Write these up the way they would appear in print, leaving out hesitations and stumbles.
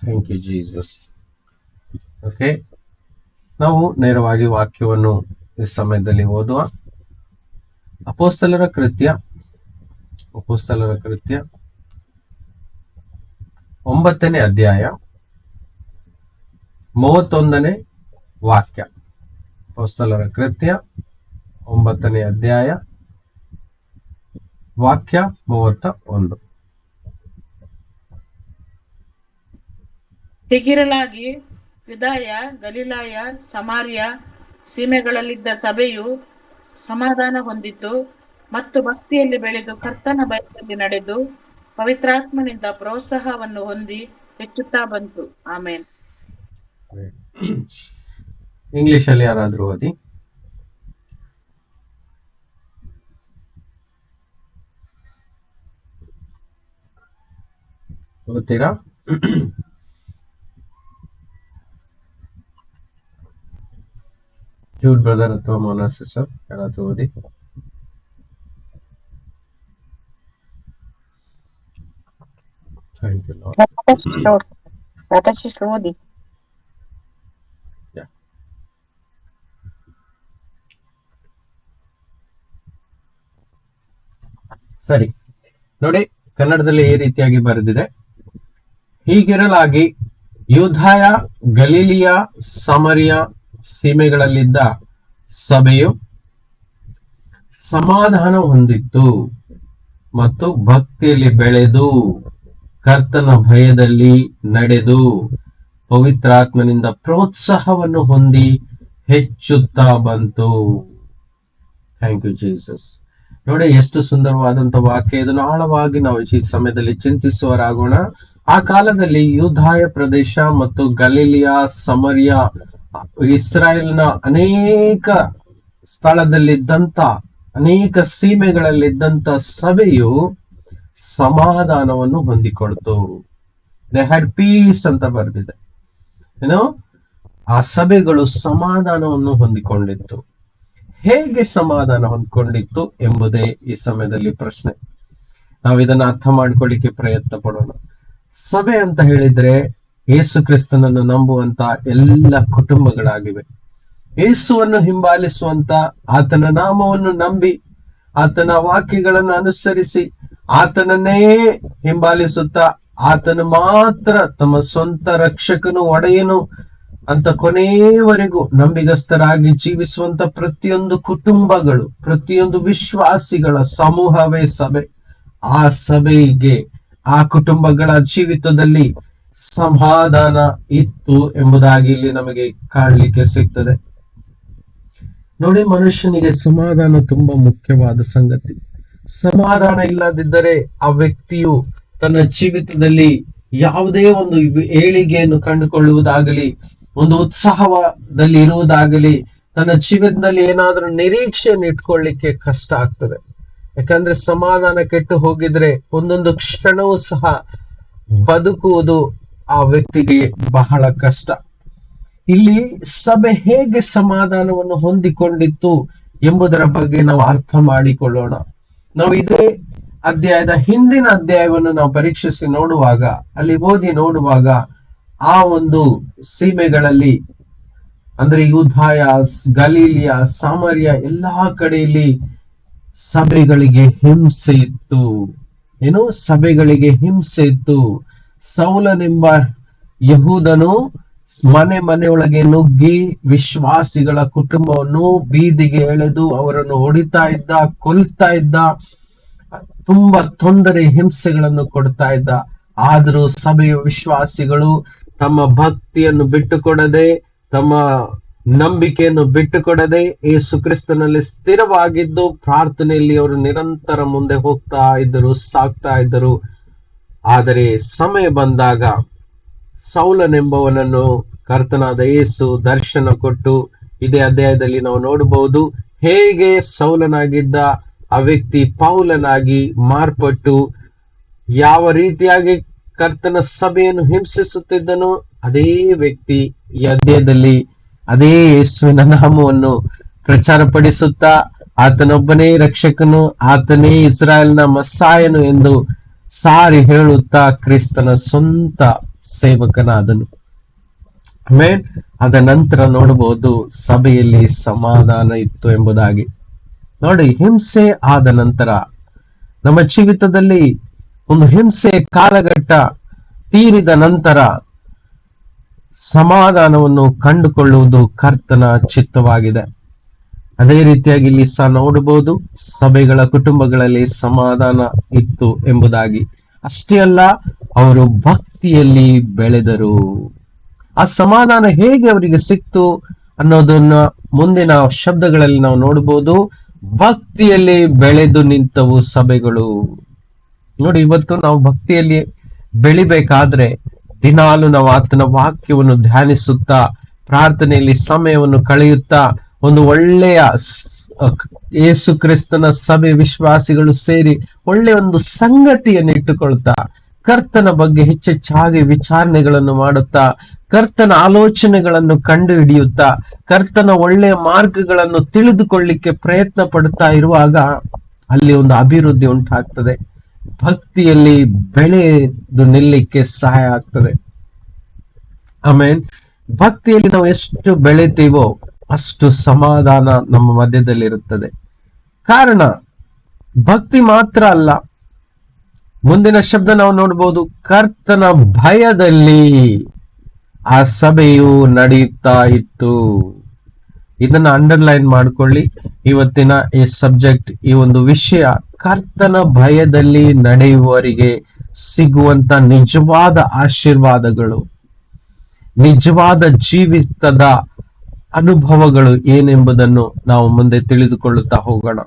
Thank you Jesus. Okay, ನಾವು ನೇರವಾಗಿ ವಾಕ್ಯವನ್ನು ಈ ಸಮಯದಲ್ಲಿ ಓದುವ. ಅಪೊಸ್ತಲರ ಕೃತ್ಯ 9ನೇ ಅಧ್ಯಾಯ 31ನೇ ವಾಕ್ಯ. ಅಪೊಸ್ತಲರ ಕೃತ್ಯ 9ನೇ ಅಧ್ಯಾಯ ವಾಕ್ಯ 31. ಹೀಗಿರಲಾಗಿ ಯೂದಾಯ, ಗಲಿಲಾಯ, ಸಮಾರ್ಯ ಸೀಮೆಗಳಲ್ಲಿದ್ದ ಸಭೆಯು ಸಮಾಧಾನ ಹೊಂದಿತು ಮತ್ತು ಭಕ್ತಿಯಲ್ಲಿ ಬೆಳೆದು ಕರ್ತನ ಭಯದಲ್ಲಿ ನಡೆದು ಪವಿತ್ರಾತ್ಮನಿಂದ ಪ್ರೋತ್ಸಾಹವನ್ನು ಹೊಂದಿ ಹೆಚ್ಚುತ್ತಾ ಬಂತು. ಆಮೇನ್. ಇಂಗ್ಲಿಷ್ ಅಲ್ಲಿ ಯಾರಾದ್ರೂ ಓದಿ. ಓದ್ತೀರಾ? ಜೂಡ್ ಬ್ರದರ್ ಅಥವಾ ಮೋನಾ ಸಿಸ್ಟರ್ ಯಾರಾದ್ರೂ ಓದಿ. Thank you Lord. ಓದಿ. ಸರಿ ನೋಡಿ, ಕನ್ನಡದಲ್ಲಿ ಈ ರೀತಿಯಾಗಿ ಬರೆದಿದೆ. ಹೀಗಿರಲಾಗಿ ಯೂದಾಯ, ಗಲಿಲಿಯ, ಸಮರಿಯ ಸೀಮೆಗಳಲ್ಲಿದ್ದ ಸಭೆಯು ಸಮಾಧಾನ ಹೊಂದಿತ್ತು ಮತ್ತು ಭಕ್ತಿಯಲ್ಲಿ ಬೆಳೆದು ಕರ್ತನ ಭಯದಲ್ಲಿ ನಡೆದು ಪವಿತ್ರಾತ್ಮನಿಂದ ಪ್ರೋತ್ಸಾಹವನ್ನು ಹೊಂದಿ ಹೆಚ್ಚುತ್ತಾ ಬಂತು. Thank you Jesus. ನೋಡಿ, ಎಷ್ಟು ಸುಂದರವಾದಂತ ವಾಕ್ಯ. ಇದನ್ನು ಆಳವಾಗಿ ನಾವು ಈ ಸಮಯದಲ್ಲಿ ಚಿಂತಿಸುವರಾಗೋಣ. ಆ ಕಾಲದಲ್ಲಿ ಯೂದಾಯ ಪ್ರದೇಶ ಮತ್ತು ಗಲಿಲಿಯ, ಸಮರಿಯ, ಇಸ್ರಾಯೇಲ್ನ ಅನೇಕ ಸ್ಥಳದಲ್ಲಿದ್ದಂತ ಅನೇಕ ಸೀಮೆಗಳಲ್ಲಿದ್ದಂತ ಸಭೆಯು ಸಮಾಧಾನವನ್ನು ಹೊಂದಿಕೊಡ್ತು. ದೇ ಹ್ಯಾಡ್ ಪೀಸ್ ಅಂತ ಬರೆದಿದೆ. ಏನೋ ಆ ಸಭೆಗಳು ಸಮಾಧಾನವನ್ನು ಹೊಂದಿಕೊಂಡಿತ್ತು. ಹೇಗೆ ಸಮಾಧಾನ ಹೊಂದ್ಕೊಂಡಿತ್ತು ಎಂಬುದೇ ಈ ಸಮಯದಲ್ಲಿ ಪ್ರಶ್ನೆ. ನಾವು ಇದನ್ನ ಅರ್ಥ ಮಾಡ್ಕೊಳ್ಳಿಕ್ಕೆ ಪ್ರಯತ್ನ ಪಡೋಣ. ಸಭೆ ಅಂತ ಹೇಳಿದ್ರೆ ಯೇಸು ಕ್ರಿಸ್ತನನ್ನು ನಂಬುವಂತ ಎಲ್ಲ ಕುಟುಂಬಗಳಾಗಿವೆ. ಯೇಸುವನ್ನು ಹಿಂಬಾಲಿಸುವಂತ, ಆತನ ನಾಮವನ್ನು ನಂಬಿ ಆತನ ವಾಕ್ಯಗಳನ್ನು ಅನುಸರಿಸಿ ಆತನನ್ನೇ ಹಿಂಬಾಲಿಸುತ್ತಾ ಆತನು ಮಾತ್ರ ತಮ್ಮ ಸ್ವಂತ ರಕ್ಷಕನು, ಒಡೆಯನು ಅಂತ ಕೊನೆಯವರೆಗೂ ನಂಬಿಗಸ್ತರಾಗಿ ಜೀವಿಸುವಂತ ಪ್ರತಿಯೊಂದು ಕುಟುಂಬಗಳು, ಪ್ರತಿಯೊಂದು ವಿಶ್ವಾಸಿಗಳ ಸಮೂಹವೇ ಸಭೆ. ಆ ಸಭೆಗೆ, ಆ ಕುಟುಂಬಗಳ ಜೀವಿತದಲ್ಲಿ ಸಮಾಧಾನ ಇತ್ತು ಎಂಬುದಾಗಿ ಇಲ್ಲಿ ನಮಗೆ ಕಾಣಲಿಕ್ಕೆ ಸಿಗ್ತದೆ. ನೋಡಿ, ಮನುಷ್ಯನಿಗೆ ಸಮಾಧಾನ ತುಂಬಾ ಮುಖ್ಯವಾದ ಸಂಗತಿ. ಸಮಾಧಾನ ಇಲ್ಲದಿದ್ದರೆ ಆ ವ್ಯಕ್ತಿಯು ತನ್ನ ಜೀವಿತದಲ್ಲಿ ಯಾವುದೇ ಒಂದು ಏಳಿಗೆಯನ್ನು ಕಂಡುಕೊಳ್ಳುವುದಾಗಲಿ, ಒಂದು ಉತ್ಸಾಹದಲ್ಲಿ ಇರುವುದಾಗಲಿ, ತನ್ನ ಜೀವಿತದಲ್ಲಿ ಏನಾದ್ರೂ ನಿರೀಕ್ಷೆಯನ್ನು ಇಟ್ಕೊಳ್ಳಿಕ್ಕೆ ಕಷ್ಟ ಆಗ್ತದೆ. ಯಾಕಂದ್ರೆ ಸಮಾಧಾನ ಕೆಟ್ಟು ಹೋಗಿದ್ರೆ ಒಂದೊಂದು ಕ್ಷಣವೂ ಸಹ ಬದುಕುವುದು ಆ ವ್ಯಕ್ತಿಗೆ ಬಹಳ ಕಷ್ಟ. ಇಲ್ಲಿ ಸಭೆ ಹೇಗೆ ಸಮಾಧಾನವನ್ನು ಹೊಂದಿಕೊಂಡಿತ್ತು ಎಂಬುದರ ಬಗ್ಗೆ ನಾವು ಅರ್ಥ ಮಾಡಿಕೊಳ್ಳೋಣ. ನಾವು ಇದೇ ಅಧ್ಯಾಯದ ಹಿಂದಿನ ಅಧ್ಯಾಯವನ್ನು ನಾವು ಪರೀಕ್ಷಿಸಿ ನೋಡುವಾಗ, ಅಲ್ಲಿ ಓದಿ ನೋಡುವಾಗ, ಆ ಒಂದು ಸೀಮೆಗಳಲ್ಲಿ ಅಂದ್ರೆ ಯೂದಾಯ, ಗಲೀಲಿಯ, ಸಾಮರ್ಯ ಎಲ್ಲಾ ಕಡೆಯಲ್ಲಿ ಸಭೆಗಳಿಗೆ ಹಿಂಸೆ ಇತ್ತು. ಏನು? ಸಭೆಗಳಿಗೆ ಹಿಂಸೆ ಇತ್ತು. ಸೌಲನೆಂಬ ಯಹೂದನು ಮನೆಯೊಳಗೆ ನುಗ್ಗಿ ವಿಶ್ವಾಸಿಗಳ ಕುಟುಂಬವನ್ನು ಬೀದಿಗೆ ಎಳೆದು ಅವರನ್ನು ಹೊಡಿತಾ ಇದ್ದ, ಕೊಲ್ತಾ ಇದ್ದ, ತುಂಬಾ ತೊಂದರೆ, ಹಿಂಸೆಗಳನ್ನು ಕೊಡ್ತಾ ಇದ್ದ. ಆದರೂ ಸಭೆಯ ವಿಶ್ವಾಸಿಗಳು ತಮ್ಮ ಭಕ್ತಿಯನ್ನು ಬಿಟ್ಟುಕೊಡದೆ, ತಮ್ಮ ನಂಬಿಕೆಯನ್ನು ಬಿಟ್ಟುಕೊಡದೆ ಯೇಸು ಕ್ರಿಸ್ತನಲ್ಲಿ ಸ್ಥಿರವಾಗಿದ್ದು ಪ್ರಾರ್ಥನೆಯಲ್ಲಿ ಅವರು ನಿರಂತರ ಮುಂದೆ ಹೋಗ್ತಾ ಇದ್ದರು, ಸಾಗ್ತಾ ಇದ್ದರು. ಆದರೆ ಸಮಯ ಬಂದಾಗ ಸೌಲನೆಂಬವನನ್ನು ಕರ್ತನಾದ ಯೇಸು ದರ್ಶನ ಕೊಟ್ಟು, ಇದೇ ಅಧ್ಯಾಯದಲ್ಲಿ ನಾವು ನೋಡಬಹುದು ಹೇಗೆ ಸೌಲನಾಗಿದ್ದ ಆ ವ್ಯಕ್ತಿ ಪೌಲನಾಗಿ ಮಾರ್ಪಟ್ಟು ಯಾವ ರೀತಿಯಾಗಿ ಕರ್ತನ ಸಭೆಯನ್ನು ಹಿಂಸಿಸುತ್ತಿದ್ದನೋ ಅದೇ ವ್ಯಕ್ತಿ ಈ ಅಧ್ಯಾಯದಲ್ಲಿ ಅದೇ ಯೇಸುವಿನ ನಾಮವನ್ನು ಪ್ರಚಾರ ಪಡಿಸುತ್ತಾ ಆತನೊಬ್ಬನೇ ರಕ್ಷಕನು, ಆತನೇ ಇಸ್ರಾಯೇಲ್ನ ಮಸ್ಸಾಯನು ಎಂದು ಸಾರಿ ಹೇಳುತ್ತಾ ಕ್ರಿಸ್ತನ ಸ್ವಂತ ಸೇವಕನಾದನು. ಆಮೇಲೆ ಅದ ನಂತರ ನೋಡಬಹುದು ಸಭೆಯಲ್ಲಿ ಸಮಾಧಾನ ಇತ್ತು ಎಂಬುದಾಗಿ. ನೋಡಿ, ಹಿಂಸೆ ಆದ ನಂತರ ನಮ್ಮ ಜೀವಿತದಲ್ಲಿ ಒಂದು ಹಿಂಸೆ ಕಾಲಘಟ್ಟ ತೀರಿದ ನಂತರ ಸಮಾಧಾನವನ್ನು ಕಂಡುಕೊಳ್ಳುವುದು ಕರ್ತನ ಚಿತ್ತವಾಗಿದೆ. ಅದೇ ರೀತಿಯಾಗಿ ಇಲ್ಲಿ ಸಹ ನೋಡಬಹುದು ಸಭೆಗಳ ಕುಟುಂಬಗಳಲ್ಲಿ ಸಮಾಧಾನ ಇತ್ತು ಎಂಬುದಾಗಿ. ಅಷ್ಟೇ ಅಲ್ಲ, ಅವರು ಭಕ್ತಿಯಲ್ಲಿ ಬೆಳೆದರು. ಆ ಸಮಾಧಾನ ಹೇಗೆ ಅವರಿಗೆ ಸಿಕ್ತು ಅನ್ನೋದನ್ನ ಮುಂದಿನ ಶಬ್ದಗಳಲ್ಲಿ ನಾವು ನೋಡಬಹುದು. ಭಕ್ತಿಯಲ್ಲಿ ಬೆಳೆದು ನಿಂತವು ಸಭೆಗಳು. ನೋಡಿ, ಇವತ್ತು ನಾವು ಭಕ್ತಿಯಲ್ಲಿ ಬೆಳಿಬೇಕಾದ್ರೆ ದಿನಾಲು ನಾವು ಆತನ ವಾಕ್ಯವನ್ನು ಧ್ಯಾನಿಸುತ್ತಾ, ಪ್ರಾರ್ಥನೆಯಲ್ಲಿ ಸಮಯವನ್ನು ಕಳೆಯುತ್ತಾ, ಒಂದು ಒಳ್ಳೆಯ ಯೇಸು ಕ್ರಿಸ್ತನ ಸಭೆ ವಿಶ್ವಾಸಿಗಳು ಸೇರಿ ಒಳ್ಳೆಯ ಒಂದು ಸಂಗತಿಯನ್ನು ಇಟ್ಟುಕೊಳ್ತಾ, ಕರ್ತನ ಬಗ್ಗೆ ಹೆಚ್ಚೆಚ್ಚಾಗಿ ವಿಚಾರಣೆಗಳನ್ನು ಮಾಡುತ್ತಾ, ಕರ್ತನ ಆಲೋಚನೆಗಳನ್ನು ಕಂಡು ಹಿಡಿಯುತ್ತಾ, ಕರ್ತನ ಒಳ್ಳೆಯ ಮಾರ್ಗಗಳನ್ನು ತಿಳಿದುಕೊಳ್ಳಿಕ್ಕೆ ಪ್ರಯತ್ನ ಪಡುತ್ತಾ ಇರುವಾಗ ಅಲ್ಲಿ ಒಂದು ಅಭಿವೃದ್ಧಿ ಉಂಟಾಗ್ತದೆ. ಭಕ್ತಿಯಲ್ಲಿ ಬೆಳೆದು ನಿಲ್ಲಕ್ಕೆ ಸಹಾಯ ಆಗ್ತದೆ. ಆಮೇಲೆ ಭಕ್ತಿಯಲ್ಲಿ ನಾವು ಎಷ್ಟು ಬೆಳೆತೀವೋ ಅಷ್ಟು ಸಮಾಧಾನ ನಮ್ಮ ಮಧ್ಯದಲ್ಲಿರುತ್ತದೆ. ಕಾರಣ ಭಕ್ತಿ ಮಾತ್ರ ಅಲ್ಲ, ಮುಂದಿನ ಶಬ್ದ ನಾವು ನೋಡಬಹುದು, ಕರ್ತನ ಭಯದಲ್ಲಿ ಆ ಸಭೆಯು ನಡೆಯುತ್ತಾ ಇತ್ತು. ಇದನ್ನ ಅಂಡರ್ಲೈನ್ ಮಾಡ್ಕೊಳ್ಳಿ. ಇವತ್ತಿನ ಈ ಸಬ್ಜೆಕ್ಟ್, ಈ ಒಂದು ವಿಷಯ, ಕರ್ತನ ಭಯದಲ್ಲಿ ನಡೆಯುವವರಿಗೆ ಸಿಗುವಂತ ನಿಜವಾದ ಆಶೀರ್ವಾದಗಳು, ನಿಜವಾದ ಜೀವಿತದ ಅನುಭವಗಳು ಏನೆಂಬುದನ್ನು ನಾವು ಮುಂದೆ ತಿಳಿದುಕೊಳ್ಳುತ್ತಾ ಹೋಗೋಣ.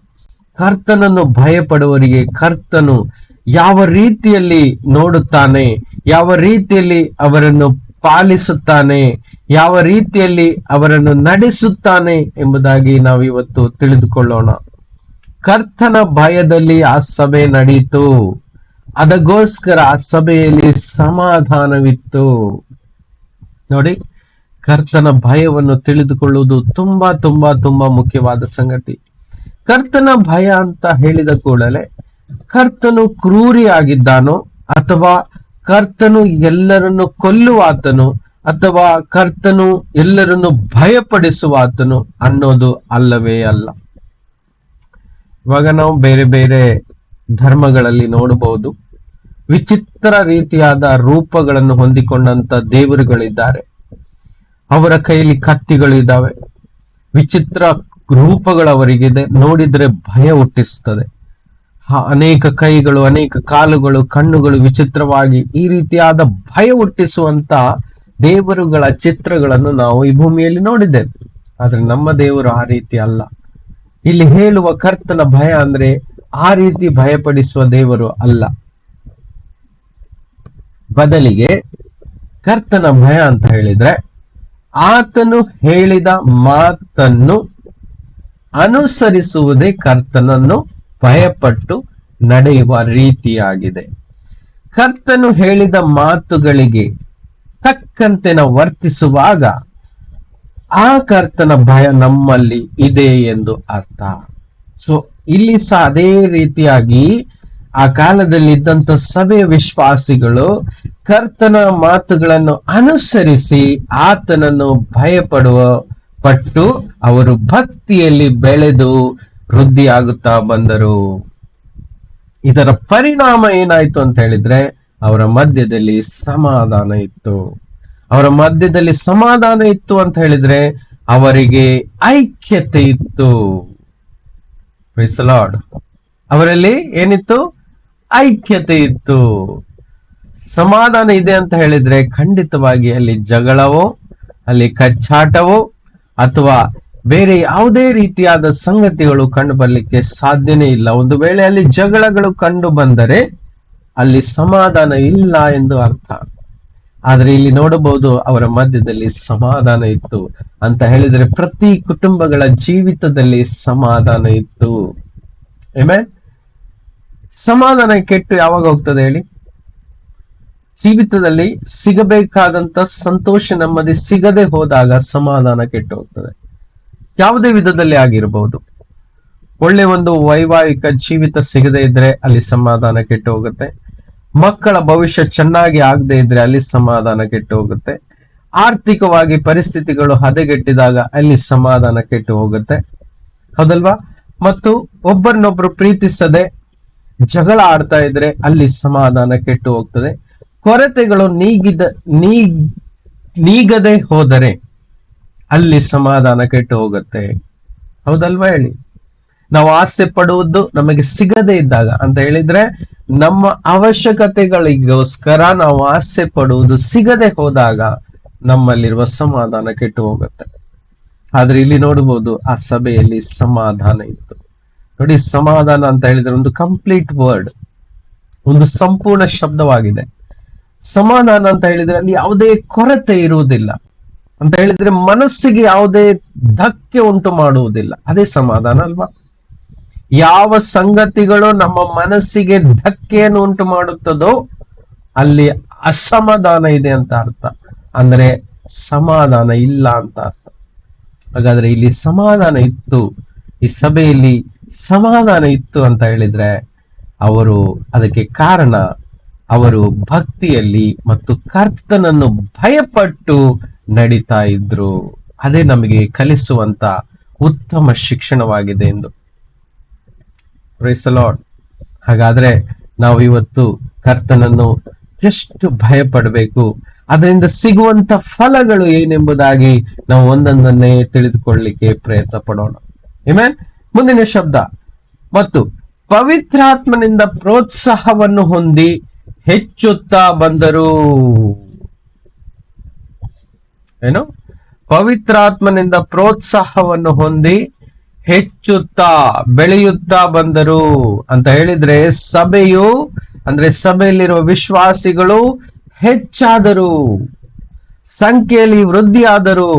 ಕರ್ತನನ್ನು ಭಯಪಡುವವರಿಗೆ ಕರ್ತನು ಯಾವ ರೀತಿಯಲ್ಲಿ ನೋಡುತ್ತಾನೆ, ಯಾವ ರೀತಿಯಲ್ಲಿ ಅವರನ್ನು ಪಾಲಿಸುತ್ತಾನೆ, ಯಾವ ರೀತಿಯಲ್ಲಿ ಅವರನ್ನು ನಡೆಸುತ್ತಾನೆ ಎಂಬುದಾಗಿ ನಾವು ಇವತ್ತು ತಿಳಿದುಕೊಳ್ಳೋಣ. ಕರ್ತನ ಭಯದಲ್ಲಿ ಆ ಸಭೆ ನಡೆಯಿತು. ಅದಕ್ಕೋಸ್ಕರ ಆ ಸಭೆಯಲ್ಲಿ ಸಮಾಧಾನವಿತ್ತು. ನೋಡಿ, ಕರ್ತನ ಭಯವನ್ನು ತಿಳಿದುಕೊಳ್ಳುವುದು ತುಂಬಾ ತುಂಬಾ ತುಂಬಾ ಮುಖ್ಯವಾದ ಸಂಗತಿ. ಕರ್ತನ ಭಯ ಅಂತ ಹೇಳಿದ ಕೂಡಲೇ ಕರ್ತನು ಕ್ರೂರಿಯಾಗಿದ್ದಾನೋ, ಅಥವಾ ಕರ್ತನು ಎಲ್ಲರನ್ನು ಕೊಲ್ಲುವಾತನು, ಅಥವಾ ಕರ್ತನು ಎಲ್ಲರನ್ನು ಭಯಪಡಿಸುವಾತನು ಅನ್ನೋದು ಅಲ್ಲವೇ ಅಲ್ಲ. ಇವಾಗ ನಾವು ಬೇರೆ ಬೇರೆ ಧರ್ಮಗಳಲ್ಲಿ ನೋಡಬಹುದು, ವಿಚಿತ್ರ ರೀತಿಯಾದ ರೂಪಗಳನ್ನು ಹೊಂದಿಕೊಂಡಂತ ದೇವರುಗಳಿದ್ದಾರೆ. ಅವರ ಕೈಯಲ್ಲಿ ಕತ್ತಿಗಳು ಇದ್ದಾವೆ, ವಿಚಿತ್ರ ರೂಪಗಳು ಅವರಿಗಿದೆ, ನೋಡಿದ್ರೆ ಭಯ ಹುಟ್ಟಿಸುತ್ತದೆ. ಅನೇಕ ಕೈಗಳು, ಅನೇಕ ಕಾಲುಗಳು, ಕಣ್ಣುಗಳು ವಿಚಿತ್ರವಾಗಿ, ಈ ರೀತಿಯಾದ ಭಯ ಹುಟ್ಟಿಸುವಂತ ದೇವರುಗಳ ಚಿತ್ರಗಳನ್ನು ನಾವು ಈ ಭೂಮಿಯಲ್ಲಿ ನೋಡಿದ್ದೇವೆ. ಆದ್ರೆ ನಮ್ಮ ದೇವರು ಆ ರೀತಿ ಅಲ್ಲ. ಇಲ್ಲಿ ಹೇಳುವ ಕರ್ತನ ಭಯ ಅಂದ್ರೆ ಆ ರೀತಿ ಭಯಪಡಿಸುವ ದೇವರು ಅಲ್ಲ. ಬದಲಿಗೆ ಕರ್ತನ ಭಯ ಅಂತ ಹೇಳಿದ್ರೆ ಆತನು ಹೇಳಿದ ಮಾತನ್ನು ಅನುಸರಿಸುವುದೇ ಕರ್ತನನ್ನು ಭಯಪಟ್ಟು ನಡೆಯುವ ರೀತಿಯಾಗಿದೆ. ಕರ್ತನು ಹೇಳಿದ ಮಾತುಗಳಿಗೆ ತಕ್ಕಂತೆ ನಾವು ವರ್ತಿಸುವಾಗ ಆ ಕರ್ತನ ಭಯ ನಮ್ಮಲ್ಲಿ ಇದೆ ಎಂದು ಅರ್ಥ. ಸೊ ಇಲ್ಲಿ ಸಹ ಅದೇ ರೀತಿಯಾಗಿ ಆ ಕಾಲದಲ್ಲಿ ಇದ್ದಂತ ಸಭೆಯ ವಿಶ್ವಾಸಿಗಳು ಕರ್ತನ ಮಾತುಗಳನ್ನು ಅನುಸರಿಸಿ ಆತನನ್ನು ಪಟ್ಟು ಅವರು ಭಕ್ತಿಯಲ್ಲಿ ಬೆಳೆದು ವೃದ್ಧಿಯಾಗುತ್ತಾ ಬಂದರು. ಇದರ ಪರಿಣಾಮ ಏನಾಯ್ತು ಅಂತ ಹೇಳಿದ್ರೆ ಅವರ ಮಧ್ಯದಲ್ಲಿ ಸಮಾಧಾನ ಇತ್ತು. ಅವರ ಮಧ್ಯದಲ್ಲಿ ಸಮಾಧಾನ ಇತ್ತು ಅಂತ ಹೇಳಿದ್ರೆ ಅವರಿಗೆ ಐಕ್ಯತೆ ಇತ್ತು. Praise the Lord. ಅವರಲ್ಲಿ ಏನಿತ್ತು? ಐಕ್ಯತೆ ಇತ್ತು. ಸಮಾಧಾನ ಇದೆ ಅಂತ ಹೇಳಿದ್ರೆ ಖಂಡಿತವಾಗಿ ಅಲ್ಲಿ ಜಗಳವೋ, ಅಲ್ಲಿ ಕಚ್ಚಾಟವೋ ಅಥವಾ ಬೇರೆ ಯಾವುದೇ ರೀತಿಯಾದ ಸಂಗತಿಗಳು ಕಂಡು ಬರ್ಲಿಕ್ಕೆ ಸಾಧ್ಯನೇ ಇಲ್ಲ. ಒಂದು ವೇಳೆ ಅಲ್ಲಿ ಜಗಳಗಳು ಕಂಡು ಬಂದರೆ ಅಲ್ಲಿ ಸಮಾಧಾನ ಇಲ್ಲ ಎಂದು ಅರ್ಥ. ಆದ್ರೆ ಇಲ್ಲಿ ನೋಡಬಹುದು ಅವರ ಮಧ್ಯದಲ್ಲಿ ಸಮಾಧಾನ ಇತ್ತು ಅಂತ ಹೇಳಿದ್ರೆ ಪ್ರತಿ ಕುಟುಂಬಗಳ ಜೀವಿತದಲ್ಲಿ ಸಮಾಧಾನ ಇತ್ತು. ಆಮೆನ್. ಸಮಾಧಾನ ಕೆಟ್ಟು ಯಾವಾಗ ಹೋಗ್ತದೆ ಹೇಳಿ? ಜೀವಿತದಲ್ಲಿ ಸಿಗಬೇಕಾದಂತ ಸಂತೋಷ ನೆಮ್ಮದಿ ಸಿಗದೆ ಹೋದಾಗ ಸಮಾಧಾನ ಕೆಟ್ಟು ಹೋಗ್ತದೆ. ಯಾವುದೇ ವಿಧದಲ್ಲಿ ಆಗಿರಬಹುದು. ಒಳ್ಳೆ ಒಂದು ವೈವಾಹಿಕ ಜೀವಿತ ಸಿಗದೆ ಇದ್ರೆ ಅಲ್ಲಿ ಸಮಾಧಾನ ಕೆಟ್ಟು ಹೋಗುತ್ತೆ. ಮಕ್ಕಳ ಭವಿಷ್ಯ ಚೆನ್ನಾಗಿ ಆಗದೆ ಇದ್ರೆ ಅಲ್ಲಿ ಸಮಾಧಾನ ಕೆಟ್ಟು ಹೋಗುತ್ತೆ. ಆರ್ಥಿಕವಾಗಿ ಪರಿಸ್ಥಿತಿಗಳು ಹದಗೆಟ್ಟಿದಾಗ ಅಲ್ಲಿ ಸಮಾಧಾನ ಕೆಟ್ಟು ಹೋಗುತ್ತೆ, ಹೌದಲ್ವಾ? ಮತ್ತು ಒಬ್ಬರನ್ನೊಬ್ರು ಪ್ರೀತಿಸದೆ ಜಗಳ ಆಡ್ತಾ ಇದ್ರೆ ಅಲ್ಲಿ ಸಮಾಧಾನ ಕೆಟ್ಟು ಹೋಗ್ತದೆ. ಕೊರತೆಗಳು ನೀಗದೆ ಹೋದರೆ ಅಲ್ಲಿ ಸಮಾಧಾನ ಕೆಟ್ಟು ಹೋಗುತ್ತೆ, ಹೌದಲ್ವಾ? ಹೇಳಿ. ನಾವು ಆಸೆ ಪಡುವುದು ನಮಗೆ ಸಿಗದೇ ಇದ್ದಾಗ ಅಂತ ಹೇಳಿದ್ರೆ, ನಮ್ಮ ಅವಶ್ಯಕತೆಗಳಿಗೋಸ್ಕರ ನಾವು ಆಸೆ ಪಡುವುದು ಸಿಗದೆ ಹೋದಾಗ ನಮ್ಮಲ್ಲಿರುವ ಸಮಾಧಾನ ಕೆಟ್ಟು ಹೋಗುತ್ತೆ. ಆದ್ರೆ ಇಲ್ಲಿ ನೋಡಬಹುದು, ಆ ಸಭೆಯಲ್ಲಿ ಸಮಾಧಾನ ಇತ್ತು. ನೋಡಿ, ಸಮಾಧಾನ ಅಂತ ಹೇಳಿದ್ರೆ ಒಂದು ಕಂಪ್ಲೀಟ್ ವರ್ಡ್, ಒಂದು ಸಂಪೂರ್ಣ ಶಬ್ದವಾಗಿದೆ. ಸಮಾಧಾನ ಅಂತ ಹೇಳಿದ್ರೆ ಅಲ್ಲಿ ಯಾವುದೇ ಕೊರತೆ ಇರುವುದಿಲ್ಲ ಅಂತ ಹೇಳಿದ್ರೆ, ಮನಸ್ಸಿಗೆ ಯಾವುದೇ ಧಕ್ಕೆ ಉಂಟು ಮಾಡುವುದಿಲ್ಲ. ಅದೇ ಸಮಾಧಾನ ಅಲ್ವಾ? ಯಾವ ಸಂಗತಿಗಳು ನಮ್ಮ ಮನಸ್ಸಿಗೆ ಧಕ್ಕೆಯನ್ನು ಉಂಟು ಮಾಡುತ್ತದೋ ಅಲ್ಲಿ ಅಸಮಾಧಾನ ಇದೆ ಅಂತ ಅರ್ಥ, ಅಂದ್ರೆ ಸಮಾಧಾನ ಇಲ್ಲ ಅಂತ ಅರ್ಥ. ಹಾಗಾದ್ರೆ ಇಲ್ಲಿ ಸಮಾಧಾನ ಇತ್ತು, ಈ ಸಭೆಯಲ್ಲಿ ಸಮಾಧಾನ ಇತ್ತು ಅಂತ ಹೇಳಿದ್ರೆ ಅವರು ಅದಕ್ಕೆ ಕಾರಣ ಅವರು ಭಕ್ತಿಯಲ್ಲಿ ಮತ್ತು ಕರ್ತನನ್ನು ಭಯಪಟ್ಟು ನಡೀತಾ ಇದ್ರು. ಅದೇ ನಮಗೆ ಕಲಿಸುವಂತ ಉತ್ತಮ ಶಿಕ್ಷಣವಾಗಿದೆ ಎಂದು. Praise the Lord. ಹಾಗಾದ್ರೆ ನಾವು ಇವತ್ತು ಕರ್ತನನ್ನು ಎಷ್ಟು ಭಯ ಪಡಬೇಕು, ಅದರಿಂದ ಸಿಗುವಂತ ಫಲಗಳು ಏನೆಂಬುದಾಗಿ ನಾವು ಒಂದೊಂದನ್ನೇ ತಿಳಿದುಕೊಳ್ಳಲಿಕ್ಕೆ ಪ್ರಯತ್ನ ಪಡೋಣ. ಆಮೆನ್. ಮುಂದಿನ ಶಬ್ದ, ಮತ್ತು ಪವಿತ್ರಾತ್ಮನಿಂದ ಪ್ರೋತ್ಸಾಹವನ್ನು ಹೊಂದಿ ಹೆಚ್ಚುತ್ತಾ ಬಂದರು. ಏನು? ಪವಿತ್ರಾತ್ಮನಿಂದ ಪ್ರೋತ್ಸಾಹವನ್ನು ಹೊಂದಿ ಹೆಚ್ಚುತ್ತಾ ಬೆಳೆಯುತ್ತಾ ಬಂದರು ಅಂತ ಹೇಳಿದ್ರೆ, ಸಭೆಯು ಅಂದ್ರೆ ಸಭೆಯಲ್ಲಿರುವ ವಿಶ್ವಾಸಿಗಳು ಹೆಚ್ಚಾದರು, ಸಂಖ್ಯೆಯಲ್ಲಿ ವೃದ್ಧಿಯಾದರು.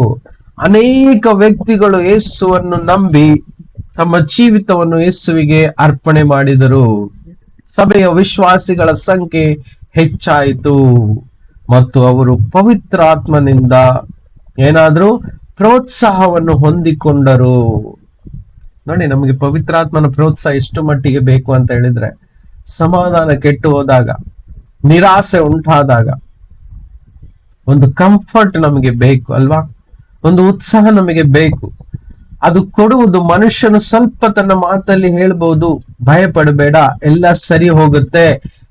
ಅನೇಕ ವ್ಯಕ್ತಿಗಳು ಯೇಸುವನ್ನು ನಂಬಿ ತಮ್ಮ ಜೀವಿತವನ್ನು ಯೇಸುವಿಗೆ ಅರ್ಪಣೆ ಮಾಡಿದರು. ಸಭೆಯ ವಿಶ್ವಾಸಿಗಳ ಸಂಖ್ಯೆ ಹೆಚ್ಚಾಯಿತು ಮತ್ತು ಅವರು ಪವಿತ್ರಾತ್ಮನಿಂದ ಏನಾದ್ರೂ ಪ್ರೋತ್ಸಾಹವನ್ನು ಹೊಂದಿಕೊಂಡರು. ನೋಡಿ, ನಮಗೆ ಪವಿತ್ರಾತ್ಮನ ಪ್ರೋತ್ಸಾಹ ಎಷ್ಟು ಮಟ್ಟಿಗೆ ಬೇಕು ಅಂತ ಹೇಳಿದ್ರೆ, ಸಮಾಧಾನ ಕೆಟ್ಟು ಹೋದಾಗ, ನಿರಾಸೆ ಉಂಟಾದಾಗ ಒಂದು ಕಂಫರ್ಟ್ ನಮಗೆ ಬೇಕು ಅಲ್ವಾ? ಒಂದು ಉತ್ಸಾಹ ನಮಗೆ ಬೇಕು. ಅದು ಕೊಡುವುದು ಮನುಷ್ಯನು ಸ್ವಲ್ಪ ತನ್ನ ಮಾತಲ್ಲಿ ಹೇಳ್ಬಹುದು, ಭಯ ಪಡಬೇಡ, ಎಲ್ಲ ಸರಿ ಹೋಗುತ್ತೆ,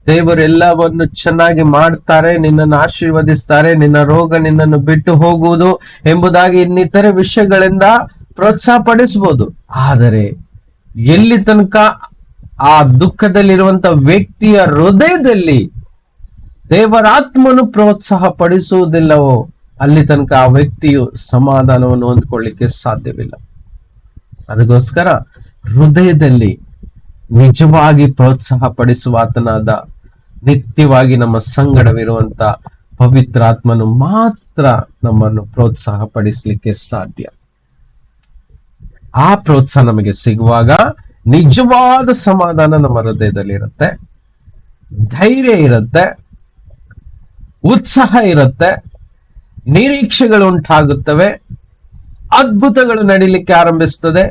ದೇವರು ಎಲ್ಲವನ್ನು ಚೆನ್ನಾಗಿ ಮಾಡ್ತಾರೆ, ನಿನ್ನನ್ನು ಆಶೀರ್ವದಿಸ್ತಾರೆ, ನಿನ್ನ ರೋಗ ನಿನ್ನನ್ನು ಬಿಟ್ಟು ಹೋಗುವುದು ಎಂಬುದಾಗಿ ಇನ್ನಿತರೆ ವಿಷಯಗಳಿಂದ ಪ್ರೋತ್ಸಾಹ ಪಡಿಸಬಹುದು. ಆದರೆ ಎಲ್ಲಿ ತನಕ ಆ ದುಃಖದಲ್ಲಿರುವಂತ ವ್ಯಕ್ತಿಯ ಹೃದಯದಲ್ಲಿ ದೇವರಾತ್ಮನು ಪ್ರೋತ್ಸಾಹ ಪಡಿಸುವುದಿಲ್ಲವೋ ಅಲ್ಲಿ ತನಕ ಆ ವ್ಯಕ್ತಿಯು ಸಮಾಧಾನವನ್ನು ಹೊಂದ್ಕೊಳ್ಳಿಕ್ಕೆ ಸಾಧ್ಯವಿಲ್ಲ. ಅದಕ್ಕೋಸ್ಕರ ಹೃದಯದಲ್ಲಿ ನಿಜವಾಗಿ ಪ್ರೋತ್ಸಾಹ ಪಡಿಸುವ ಆತನಾದ ನಿತ್ಯವಾಗಿ ನಮ್ಮ ಸಂಗಡವಿರುವಂತ ಪವಿತ್ರಾತ್ಮನು ಮಾತ್ರ ನಮ್ಮನ್ನು ಪ್ರೋತ್ಸಾಹ ಪಡಿಸಲಿಕ್ಕೆ ಸಾಧ್ಯ. ಆ ಪ್ರೋತ್ಸಾಹ ನಮಗೆ ಸಿಗುವಾಗ ನಿಜವಾದ ಸಮಾಧಾನ ನಮ್ಮ ಹೃದಯದಲ್ಲಿ ಇರುತ್ತೆ, ಧೈರ್ಯ ಇರುತ್ತೆ, ಉತ್ಸಾಹ ಇರುತ್ತೆ, ನಿರೀಕ್ಷೆಗಳು ಉಂಟಾಗುತ್ತವೆ, ಅದ್ಭುತಗಳು ನಡೀಲಿಕ್ಕೆ ಆರಂಭಿಸ್ತದೆ,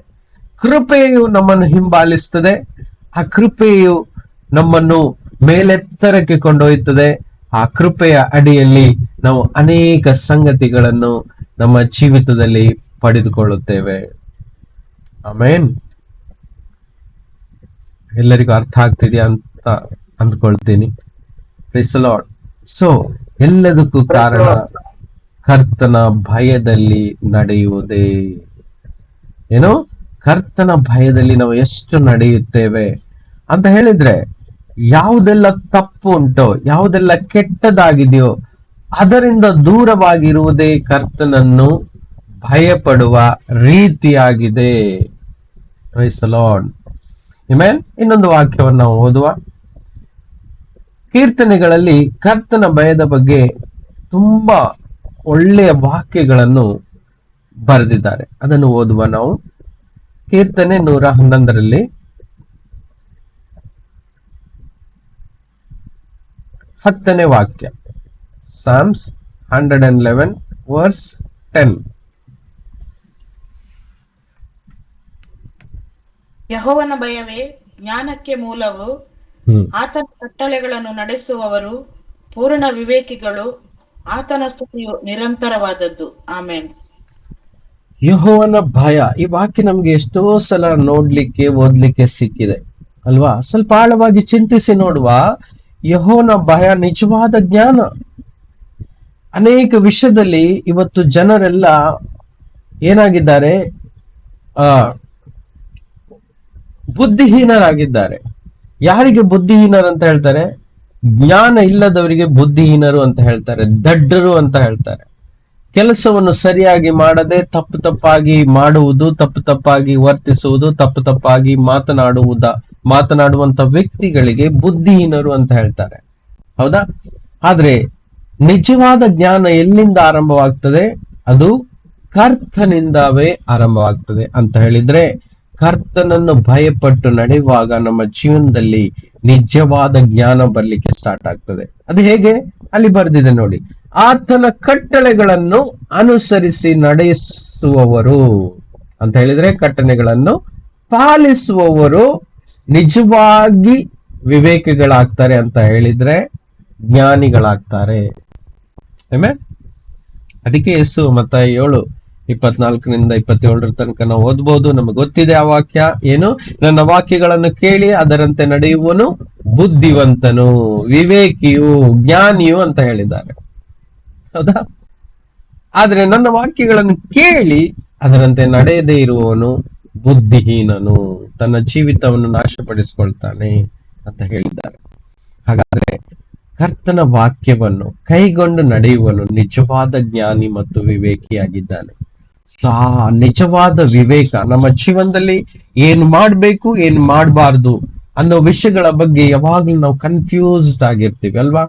ಕೃಪೆಯು ನಮ್ಮನ್ನು ಹಿಂಬಾಲಿಸ್ತದೆ, ಆ ಕೃಪೆಯು ನಮ್ಮನ್ನು ಮೇಲೆತ್ತರಕ್ಕೆ ಕೊಂಡೊಯ್ಯುತ್ತದೆ. ಆ ಕೃಪೆಯ ಅಡಿಯಲ್ಲಿ ನಾವು ಅನೇಕ ಸಂಗತಿಗಳನ್ನು ನಮ್ಮ ಜೀವಿತದಲ್ಲಿ ಪಡೆದುಕೊಳ್ಳುತ್ತೇವೆ. ಆಮೇನ್. ಎಲ್ಲರಿಗೂ ಅರ್ಥ ಆಗ್ತಿದೆಯಾ ಅಂತ ಅಂದ್ಕೊಳ್ತೀನಿ. Price the Lord. ಸೊ ಎಲ್ಲದಕ್ಕೂ ಕಾರಣ ಕರ್ತನ ಭಯದಲ್ಲಿ ನಡೆಯುವುದೇ. ಏನು? ಕರ್ತನ ಭಯದಲ್ಲಿ ನಾವು ಎಷ್ಟು ನಡೆಯುತ್ತೇವೆ ಅಂತ ಹೇಳಿದ್ರೆ, ಯಾವುದೆಲ್ಲ ತಪ್ಪು ಉಂಟೋ, ಯಾವುದೆಲ್ಲ ಕೆಟ್ಟದಾಗಿದೆಯೋ ಅದರಿಂದ ದೂರವಾಗಿರುವುದೇ ಕರ್ತನನ್ನು ಭಯಪಡುವ ರೀತಿಯಾಗಿದೆ. Praise the Lord. ಆಮೆನ್. ಇನ್ನೊಂದು ವಾಕ್ಯವನ್ನು ನಾವು ಓದುವ. ಕೀರ್ತನೆಗಳಲ್ಲಿ ಕರ್ತನ ಭಯದ ಬಗ್ಗೆ ತುಂಬಾ ಒಳ್ಳೆಯ ವಾಕ್ಯಗಳನ್ನು ಬರೆದಿದ್ದಾರೆ. ಅದನ್ನು ಓದುವ ನಾವು. ಕೀರ್ತನೆ 111 10ನೇ ವಾಕ್ಯ. Psalms 111 verse 10. ಯೆಹೋವನ ಭಯವೇ ಜ್ಞಾನಕ್ಕೆ ಮೂಲವು, ಹ್ಮ್. ಆತನ ಕಟ್ಟಳೆಗಳನ್ನು ನಡೆಸುವವರು ಪೂರ್ಣ ವಿವೇಕಿಗಳು. ಆತನ ಸ್ತುತಿಯು ನಿರಂತರವಾದದ್ದು. ಆಮೇನ್. ಯೆಹೋವನ ಭಯ, ಈ ವಾಕ್ಯ ನಮ್ಗೆ ಎಷ್ಟೋ ಸಲ ನೋಡ್ಲಿಕ್ಕೆ ಓದ್ಲಿಕ್ಕೆ ಸಿಕ್ಕಿದೆ ಅಲ್ವಾ? ಸ್ವಲ್ಪ ಆಳವಾಗಿ ಚಿಂತಿಸಿ ನೋಡುವ. ಯೆಹೋವನ ಭಯ ನಿಜವಾದ ಜ್ಞಾನ. ಅನೇಕ ವಿಷಯದಲ್ಲಿ ಇವತ್ತು ಜನರೆಲ್ಲ ಏನಾಗಿದ್ದಾರೆ? ಆ ಬುದ್ಧಿಹೀನರಾಗಿದ್ದಾರೆ. ಯಾರಿಗೆ ಬುದ್ಧಿಹೀನರು ಅಂತ ಹೇಳ್ತಾರೆ? ಜ್ಞಾನ ಇಲ್ಲದವರಿಗೆ ಬುದ್ಧಿಹೀನರು ಅಂತ ಹೇಳ್ತಾರೆ, ದಡ್ಡರು ಅಂತ ಹೇಳ್ತಾರೆ. ಕೆಲಸವನ್ನು ಸರಿಯಾಗಿ ಮಾಡದೆ ತಪ್ಪು ತಪ್ಪಾಗಿ ಮಾಡುವುದು, ತಪ್ಪು ತಪ್ಪಾಗಿ ವರ್ತಿಸುವುದು, ತಪ್ಪು ತಪ್ಪಾಗಿ ಮಾತನಾಡುವಂತ ವ್ಯಕ್ತಿಗಳಿಗೆ ಬುದ್ಧಿಹೀನರು ಅಂತ ಹೇಳ್ತಾರೆ. ಹೌದಾ? ಆದ್ರೆ ನಿಜವಾದ ಜ್ಞಾನ ಎಲ್ಲಿಂದ ಆರಂಭವಾಗ್ತದೆ? ಅದು ಕರ್ತನಿಂದವೇ ಆರಂಭವಾಗ್ತದೆ ಅಂತ ಹೇಳಿದ್ರೆ, ಕರ್ತನನ್ನು ಭಯಪಟ್ಟು ನಡೆಯುವಾಗ ನಮ್ಮ ಜೀವನದಲ್ಲಿ ನಿಜವಾದ ಜ್ಞಾನ ಬರ್ಲಿಕ್ಕೆ ಸ್ಟಾರ್ಟ್ ಆಗ್ತದೆ. ಅದು ಹೇಗೆ? ಅಲ್ಲಿ ಬರ್ದಿದೆ ನೋಡಿ. ಆತನ ಕಟ್ಟಳೆಗಳನ್ನು ಅನುಸರಿಸಿ ನಡೆಸುವವರು ಅಂತ ಹೇಳಿದ್ರೆ, ಕಟ್ಟಳೆಗಳನ್ನು ಪಾಲಿಸುವವರು ನಿಜವಾಗಿ ವಿವೇಕಿಗಳಾಗ್ತಾರೆ ಅಂತ ಹೇಳಿದ್ರೆ ಜ್ಞಾನಿಗಳಾಗ್ತಾರೆ. ಅದಕ್ಕೆ ಯೇಸು ಮತ್ತಾಯಿ 7:24-27 ತನಕ ನಾವು ಓದ್ಬೋದು. ನಮಗೆ ಗೊತ್ತಿದೆ ಆ ವಾಕ್ಯ ಏನು? ನನ್ನ ವಾಕ್ಯಗಳನ್ನು ಕೇಳಿ ಅದರಂತೆ ನಡೆಯುವನು ಬುದ್ಧಿವಂತನು, ವಿವೇಕಿಯು, ಜ್ಞಾನಿಯು ಅಂತ ಹೇಳಿದ್ದಾರೆ. ಹೌದಾ? ಆದ್ರೆ ನನ್ನ ವಾಕ್ಯಗಳನ್ನು ಕೇಳಿ ಅದರಂತೆ ನಡೆಯದೇ ಇರುವವನು ಬುದ್ಧಿಹೀನನು, ತನ್ನ ಜೀವಿತವನ್ನು ನಾಶಪಡಿಸಿಕೊಳ್ತಾನೆ ಅಂತ ಹೇಳಿದ್ದಾರೆ. ಹಾಗಾದ್ರೆ ಕರ್ತನ ವಾಕ್ಯವನ್ನು ಕೈಗೊಂಡು ನಡೆಯುವನು ನಿಜವಾದ ಜ್ಞಾನಿ ಮತ್ತು ವಿವೇಕಿಯಾಗಿದ್ದಾನೆ. ನಿಜವಾದ ವಿವೇಕ ನಮ್ಮ ಜೀವನದಲ್ಲಿ ಏನ್ ಮಾಡ್ಬೇಕು, ಏನ್ ಮಾಡಬಾರ್ದು ಅನ್ನೋ ವಿಷಯಗಳ ಬಗ್ಗೆ ಯಾವಾಗ್ಲೂ ನಾವು ಕನ್ಫ್ಯೂಸ್ಡ್ ಆಗಿರ್ತೀವಿ ಅಲ್ವಾ?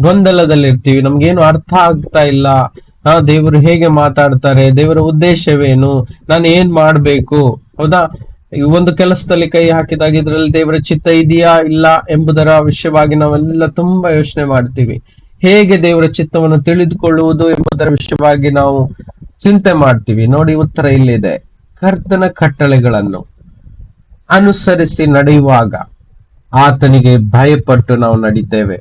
ಗೊಂದಲದಲ್ಲಿರ್ತೀವಿ. ನಮ್ಗೇನು ಅರ್ಥ ಆಗ್ತಾ ಇಲ್ಲ. ದೇವರು ಹೇಗೆ ಮಾತಾಡ್ತಾರೆ, ದೇವರ ಉದ್ದೇಶವೇನು, ನಾನು ಏನ್ ಮಾಡ್ಬೇಕು? ಹೌದಾ? ಒಂದು ಕೆಲಸದಲ್ಲಿ ಕೈ ಹಾಕಿದಾಗ ಇದ್ರಲ್ಲಿ ದೇವರ ಚಿತ್ತ ಇದೆಯಾ ಇಲ್ಲ ಎಂಬುದರ ವಿಷಯವಾಗಿ ನಾವೆಲ್ಲ ತುಂಬಾ ಯೋಚನೆ ಮಾಡ್ತೀವಿ. ಹೇಗೆ ದೇವರ ಚಿತ್ತವನ್ನು ತಿಳಿದುಕೊಳ್ಳುವುದು ಎಂಬುದರ ವಿಷಯವಾಗಿ ನಾವು ಚಿಂತೆ ಮಾಡ್ತೀವಿ. ನೋಡಿ, ಉತ್ತರ ಇಲ್ಲಿದೆ. ಕರ್ತನ ಕಟ್ಟಳೆಗಳನ್ನು ಅನುಸರಿಸಿ ನಡೆಯುವಾಗ, ಆತನಿಗೆ ಭಯಪಟ್ಟು ನಾವು ನಡೀತೇವೆ,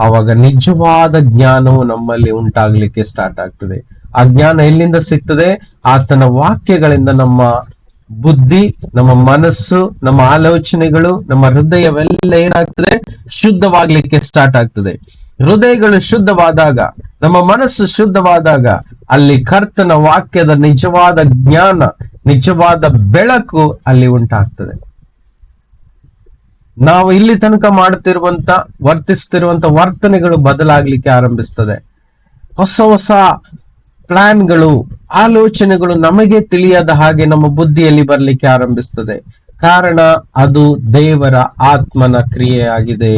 ಆವಾಗ ನಿಜವಾದ ಜ್ಞಾನವು ನಮ್ಮಲ್ಲಿ ಉಂಟಾಗ್ಲಿಕ್ಕೆ ಸ್ಟಾರ್ಟ್ ಆಗ್ತದೆ. ಆ ಜ್ಞಾನ ಎಲ್ಲಿಂದ ಸಿಗ್ತದೆ? ಆತನ ವಾಕ್ಯಗಳಿಂದ. ನಮ್ಮ ಬುದ್ಧಿ, ನಮ್ಮ ಮನಸ್ಸು, ನಮ್ಮ ಆಲೋಚನೆಗಳು, ನಮ್ಮ ಹೃದಯವೆಲ್ಲ ಏನಾಗ್ತದೆ? ಶುದ್ಧವಾಗ್ಲಿಕ್ಕೆ ಸ್ಟಾರ್ಟ್ ಆಗ್ತದೆ. ಹೃದಯಗಳು ಶುದ್ಧವಾದಾಗ, ನಮ್ಮ ಮನಸ್ಸು ಶುದ್ಧವಾದಾಗ, ಅಲ್ಲಿ ಕರ್ತನ ವಾಕ್ಯದ ನಿಜವಾದ ಜ್ಞಾನ, ನಿಜವಾದ ಬೆಳಕು ಅಲ್ಲಿ ಉಂಟಾಗ್ತದೆ. ನಾವು ಇಲ್ಲಿ ತನಕ ವರ್ತಿಸ್ತಿರುವಂತ ವರ್ತನೆಗಳು ಬದಲಾಗ್ಲಿಕ್ಕೆ ಆರಂಭಿಸ್ತದೆ. ಹೊಸ ಹೊಸ ಪ್ಲಾನ್ಗಳು, ಆಲೋಚನೆಗಳು ನಮಗೆ ತಿಳಿಯದ ಹಾಗೆ ನಮ್ಮ ಬುದ್ಧಿಯಲ್ಲಿ ಬರ್ಲಿಕ್ಕೆ ಆರಂಭಿಸ್ತದೆ. ಕಾರಣ ಅದು ದೇವರ ಆತ್ಮನ ಕ್ರಿಯೆಯಾಗಿದೆ.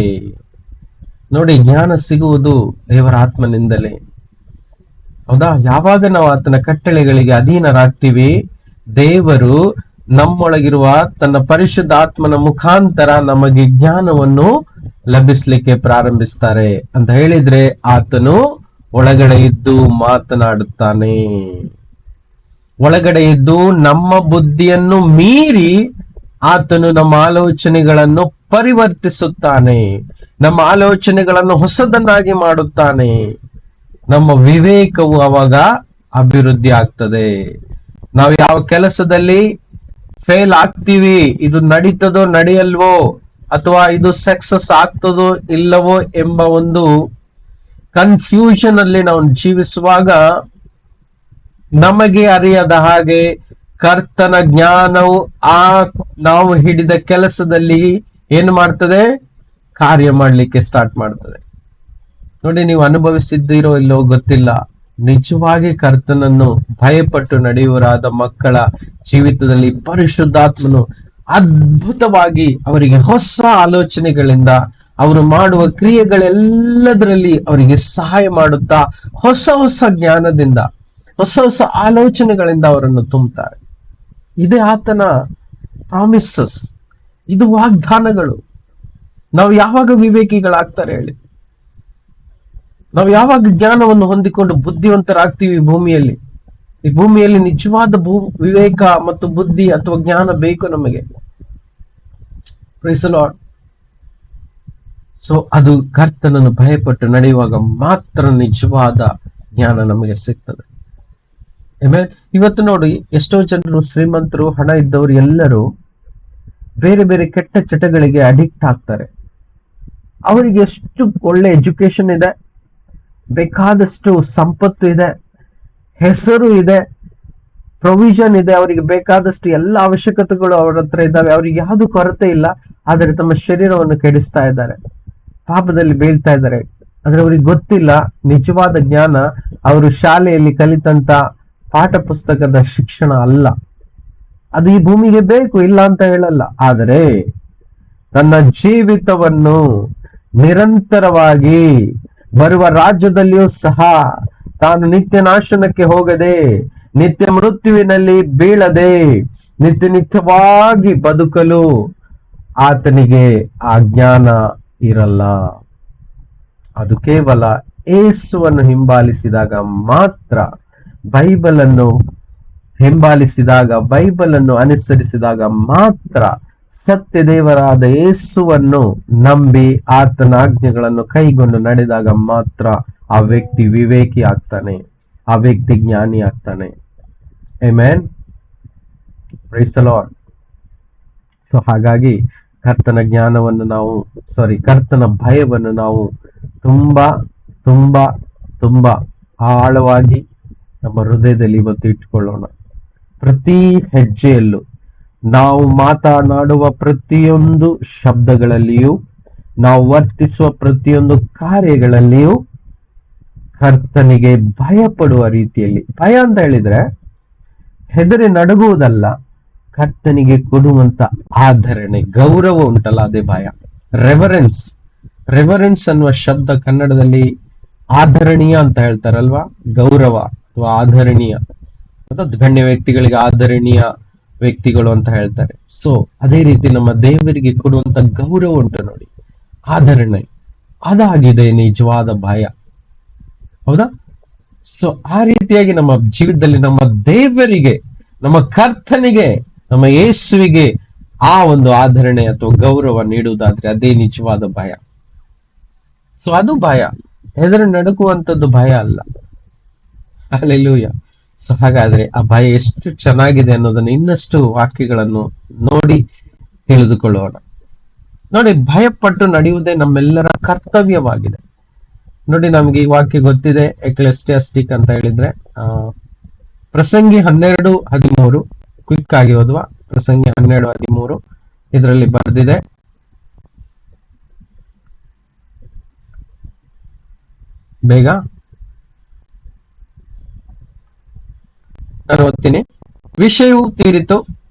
ನೋಡಿ, ಜ್ಞಾನ ಸಿಗುವುದು ದೇವರ ಆತ್ಮನಿಂದಲೇ. ಹೌದಾ? ಯಾವಾಗ ನಾವು ಆತನ ಕಟ್ಟಳೆಗಳಿಗೆ ಅಧೀನರಾಗ್ತೀವಿ, ದೇವರು ನಮ್ಮೊಳಗಿರುವ ತನ್ನ ಪರಿಶುದ್ಧ ಆತ್ಮನ ಮುಖಾಂತರ ನಮಗೆ ಜ್ಞಾನವನ್ನು ಲಭಿಸ್ಲಿಕ್ಕೆ ಪ್ರಾರಂಭಿಸ್ತಾರೆ ಅಂತ ಹೇಳಿದ್ರೆ, ಆತನು ಒಳಗಡೆ ಇದ್ದು ಮಾತನಾಡುತ್ತಾನೆ. ಒಳಗಡೆ ಇದ್ದು ನಮ್ಮ ಬುದ್ಧಿಯನ್ನು ಮೀರಿ ಆತನು ನಮ್ಮ ಆಲೋಚನೆಗಳನ್ನು ಪರಿವರ್ತಿಸುತ್ತಾನೆ, ನಮ್ಮ ಆಲೋಚನೆಗಳನ್ನು ಹೊಸದನ್ನಾಗಿ ಮಾಡುತ್ತಾನೆ. ನಮ್ಮ ವಿವೇಕವು ಅವಾಗ ಅಭಿವೃದ್ಧಿ ಆಗ್ತದೆ. ನಾವು ಯಾವ ಕೆಲಸದಲ್ಲಿ ಫೇಲ್ ಆಗ್ತೀವಿ, ಇದು ನಡೀತದೋ ನಡೆಯಲ್ವೋ, ಅಥವಾ ಇದು ಸಕ್ಸಸ್ ಆಗ್ತದೋ ಇಲ್ಲವೋ ಎಂಬ ಒಂದು ಕನ್ಫ್ಯೂಷನ್ ಅಲ್ಲಿ ನಾವು ಜೀವಿಸುವಾಗ, ನಮಗೆ ಅರಿಯದ ಹಾಗೆ ಕರ್ತನ ಜ್ಞಾನವು ನಾವು ಹಿಡಿದ ಕೆಲಸದಲ್ಲಿ ಏನು ಮಾಡ್ತದೆ? ಕಾರ್ಯ ಮಾಡ್ಲಿಕ್ಕೆ ಸ್ಟಾರ್ಟ್ ಮಾಡ್ತದೆ. ನೋಡಿ, ನೀವು ಅನುಭವಿಸಿದ್ದೀರೋ ಇಲ್ಲೋ ಗೊತ್ತಿಲ್ಲ, ನಿಜವಾಗಿ ಕರ್ತನನ್ನು ಭಯಪಟ್ಟು ನಡೆಯುವರಾದ ಮಕ್ಕಳ ಜೀವಿತದಲ್ಲಿ ಪರಿಶುದ್ಧಾತ್ಮನು ಅದ್ಭುತವಾಗಿ ಅವರಿಗೆ ಹೊಸ ಆಲೋಚನೆಗಳಿಂದ, ಅವರು ಮಾಡುವ ಕ್ರಿಯೆಗಳೆಲ್ಲದರಲ್ಲಿ ಅವರಿಗೆ ಸಹಾಯ ಮಾಡುತ್ತಾ ಹೊಸ ಹೊಸ ಜ್ಞಾನದಿಂದ, ಹೊಸ ಹೊಸ ಆಲೋಚನೆಗಳಿಂದ ಅವರನ್ನು ತುಂಬುತ್ತಾರೆ. ಇದೇ ಆತನ ಪ್ರಾಮಿಸಸ್, ಇದು ವಾಗ್ದಾನಗಳು. ನಾವು ಯಾವಾಗ ವಿವೇಕಿಗಳಾಗ್ತಾರೆ ಹೇಳಿ? ನಾವು ಯಾವಾಗ ಜ್ಞಾನವನ್ನು ಹೊಂದಿಕೊಂಡು ಬುದ್ಧಿವಂತರಾಗ್ತೀವಿ? ಭೂಮಿಯಲ್ಲಿ, ಈ ಭೂಮಿಯಲ್ಲಿ ನಿಜವಾದ ವಿವೇಕ ಮತ್ತು ಬುದ್ಧಿ ಅಥವಾ ಜ್ಞಾನ ಬೇಕು ನಮಗೆ. Price the Lord. ಸೊ ಅದು ಕರ್ತನನ್ನು ಭಯಪಟ್ಟು ನಡೆಯುವಾಗ ಮಾತ್ರ ನಿಜವಾದ ಜ್ಞಾನ ನಮಗೆ ಸಿಗ್ತದೆ. ಆಮೇಲೆ ಇವತ್ತು ನೋಡಿ, ಎಷ್ಟೋ ಜನರು, ಶ್ರೀಮಂತರು, ಹಣ ಇದ್ದವರು ಎಲ್ಲರೂ ಬೇರೆ ಬೇರೆ ಕೆಟ್ಟ ಚಟಗಳಿಗೆ ಅಡಿಕ್ಟ್ ಆಗ್ತಾರೆ. ಅವರಿಗೆ ಎಷ್ಟು ಒಳ್ಳೆ ಎಜುಕೇಶನ್ ಇದೆ, ಬೇಕಾದಷ್ಟು ಸಂಪತ್ತು ಇದೆ, ಹೆಸರು ಇದೆ, ಪ್ರೊವಿಷನ್ ಇದೆ, ಅವರಿಗೆ ಬೇಕಾದಷ್ಟು ಎಲ್ಲ ಅವಶ್ಯಕತೆಗಳು ಅವರ ಹತ್ರ ಇದ್ದಾವೆ, ಅವರಿಗೆ ಯಾವುದು ಕೊರತೆ ಇಲ್ಲ. ಆದರೆ ತಮ್ಮ ಶರೀರವನ್ನು ಕೆಡಿಸ್ತಾ ಇದ್ದಾರೆ, ಪಾಪದಲ್ಲಿ ಬೀಳ್ತಾ ಇದ್ದಾರೆ. ಆದ್ರೆ ಅವ್ರಿಗೆ ಗೊತ್ತಿಲ್ಲ, ನಿಜವಾದ ಜ್ಞಾನ ಅವರು ಶಾಲೆಯಲ್ಲಿ ಕಲಿತಂತ ಪಾಠ ಪುಸ್ತಕದ ಶಿಕ್ಷಣ ಅಲ್ಲ. ಅದು ಈ ಭೂಮಿಗೆ ಬೇಕು, ಇಲ್ಲ ಅಂತ ಹೇಳಲ್ಲ. ಆದರೆ ತನ್ನ ಜೀವಿತವನ್ನು ನಿರಂತರವಾಗಿ ಬರುವ ರಾಜ್ಯದಲ್ಲಿಯೂ ಸಹ ತಾನು ನಿತ್ಯ ನಾಶನಕ್ಕೆ ಹೋಗದೆ, ನಿತ್ಯ ಮೃತ್ಯುವಿನಲ್ಲಿ ಬೀಳದೆ, ನಿತ್ಯವಾಗಿ ಬದುಕಲು ಆತನಿಗೆ ಆ ಜ್ಞಾನ ಇರಲ್ಲ. ಅದು ಕೇವಲ ಯೇಸುವನ್ನು ಹಿಂಬಾಲಿಸಿದಾಗ ಮಾತ್ರ, ಬೈಬಲ್ ಅನ್ನು ಹಿಂಬಾಲಿಸಿದಾಗ, ಬೈಬಲ್ ಅನ್ನು ಅನುಸರಿಸಿದಾಗ ಮಾತ್ರ, ಸತ್ಯ ದೇವರಾದ ಯೇಸುವನ್ನು ನಂಬಿ ಆತನ ಆಜ್ಞೆಗಳನ್ನು ಕೈಗೊಂಡು ನಡೆದಾಗ ಮಾತ್ರ ಆ ವ್ಯಕ್ತಿ ವಿವೇಕಿ ಆಗ್ತಾನೆ, ಆ ವ್ಯಕ್ತಿ ಜ್ಞಾನಿ ಆಗ್ತಾನೆ. Amen. Praise the Lord. So ಹಾಗಾಗಿ ಕರ್ತನ ಜ್ಞಾನವನ್ನು ನಾವು ಕರ್ತನ ಭಯವನ್ನು ನಾವು ತುಂಬಾ ತುಂಬಾ ತುಂಬಾ ಆಳವಾಗಿ ನಮ್ಮ ಹೃದಯದಲ್ಲಿ ಇವತ್ತು ಇಟ್ಕೊಳ್ಳೋಣ. ಪ್ರತಿ ಹೆಜ್ಜೆಯಲ್ಲೂ, ನಾವು ಮಾತನಾಡುವ ಪ್ರತಿಯೊಂದು ಶಬ್ದಗಳಲ್ಲಿಯೂ, ನಾವು ವರ್ತಿಸುವ ಪ್ರತಿಯೊಂದು ಕಾರ್ಯಗಳಲ್ಲಿಯೂ ಕರ್ತನಿಗೆ ಭಯ ಪಡುವ ರೀತಿಯಲ್ಲಿ. ಭಯ ಅಂತ ಹೇಳಿದ್ರೆ ಹೆದರಿ ನಡುಗುವುದಲ್ಲ, ಕರ್ತನಿಗೆ ಕೊಡುವಂತ ಆಧರಣೆ, ಗೌರವ ಉಂಟಲ್ಲ, ಅದೇ ಭಯ. ರೆವರೆನ್ಸ್. ರೆವರೆನ್ಸ್ ಅನ್ನುವ ಶಬ್ದ ಕನ್ನಡದಲ್ಲಿ ಆಧರಣೀಯ ಅಂತ ಹೇಳ್ತಾರಲ್ವಾ, ಗೌರವ ಅಥವಾ ಆಧರಣೀಯ, ಅಥವಾ ಗಣ್ಯ ವ್ಯಕ್ತಿಗಳಿಗೆ ಆಧರಣೀಯ ವ್ಯಕ್ತಿಗಳು ಅಂತ ಹೇಳ್ತಾರೆ. ಸೊ ಅದೇ ರೀತಿ ನಮ್ಮ ದೇವರಿಗೆ ಕೊಡುವಂತ ಗೌರವ ಉಂಟು ನೋಡಿ, ಆಧರಣೆ. ಅದಾಗಿದೆ ನಿಜವಾದ ಭಯ. ಹೌದಾ? ಸೊ ಆ ರೀತಿಯಾಗಿ ನಮ್ಮ ಜೀವಿತದಲ್ಲಿ ನಮ್ಮ ದೇವರಿಗೆ, ನಮ್ಮ ಕರ್ತನಿಗೆ, ನಮ್ಮ ಯೇಸುವಿಗೆ ಆ ಒಂದು ಆಧರಣೆ ಅಥವಾ ಗೌರವ ನೀಡುವುದಾದ್ರೆ ಅದೇ ನಿಜವಾದ ಭಯ. ಸೊ ಅದು ಭಯ, ಹೆದರಿ ನಡುಕುವಂಥದ್ದು ಭಯ ಅಲ್ಲ. ಹಲ್ಲೆಲೂಯಾ. ಸೊ ಹಾಗಾದ್ರೆ ಆ ಭಯ ಎಷ್ಟು ಚೆನ್ನಾಗಿದೆ ಅನ್ನೋದನ್ನ ಇನ್ನಷ್ಟು ವಾಕ್ಯಗಳನ್ನು ನೋಡಿ ತಿಳಿದುಕೊಳ್ಳೋಣ. ನೋಡಿ, ಭಯಪಟ್ಟು ನಡೆಯುವುದೇ ನಮ್ಮೆಲ್ಲರ ಕರ್ತವ್ಯವಾಗಿದೆ. ನೋಡಿ, ನಮ್ಗೆ ಈ ವಾಕ್ಯ ಗೊತ್ತಿದೆ, ಎಕ್ಲೆಸಿಯಾಸ್ಟಿಕ್ ಅಂತ ಹೇಳಿದ್ರೆ ಪ್ರಸಂಗಿ 12:13. ಕ್ವಿಕ್ ಆಗಿ ಓದುವ. ಪ್ರಸಂಗಿ 12:13 ಇದರಲ್ಲಿ ಬರೆದಿದೆ. ಬೇಗ ನಾನು ಓದ್ತೀನಿ. ವಿಷಯವು ತೀರಿತು.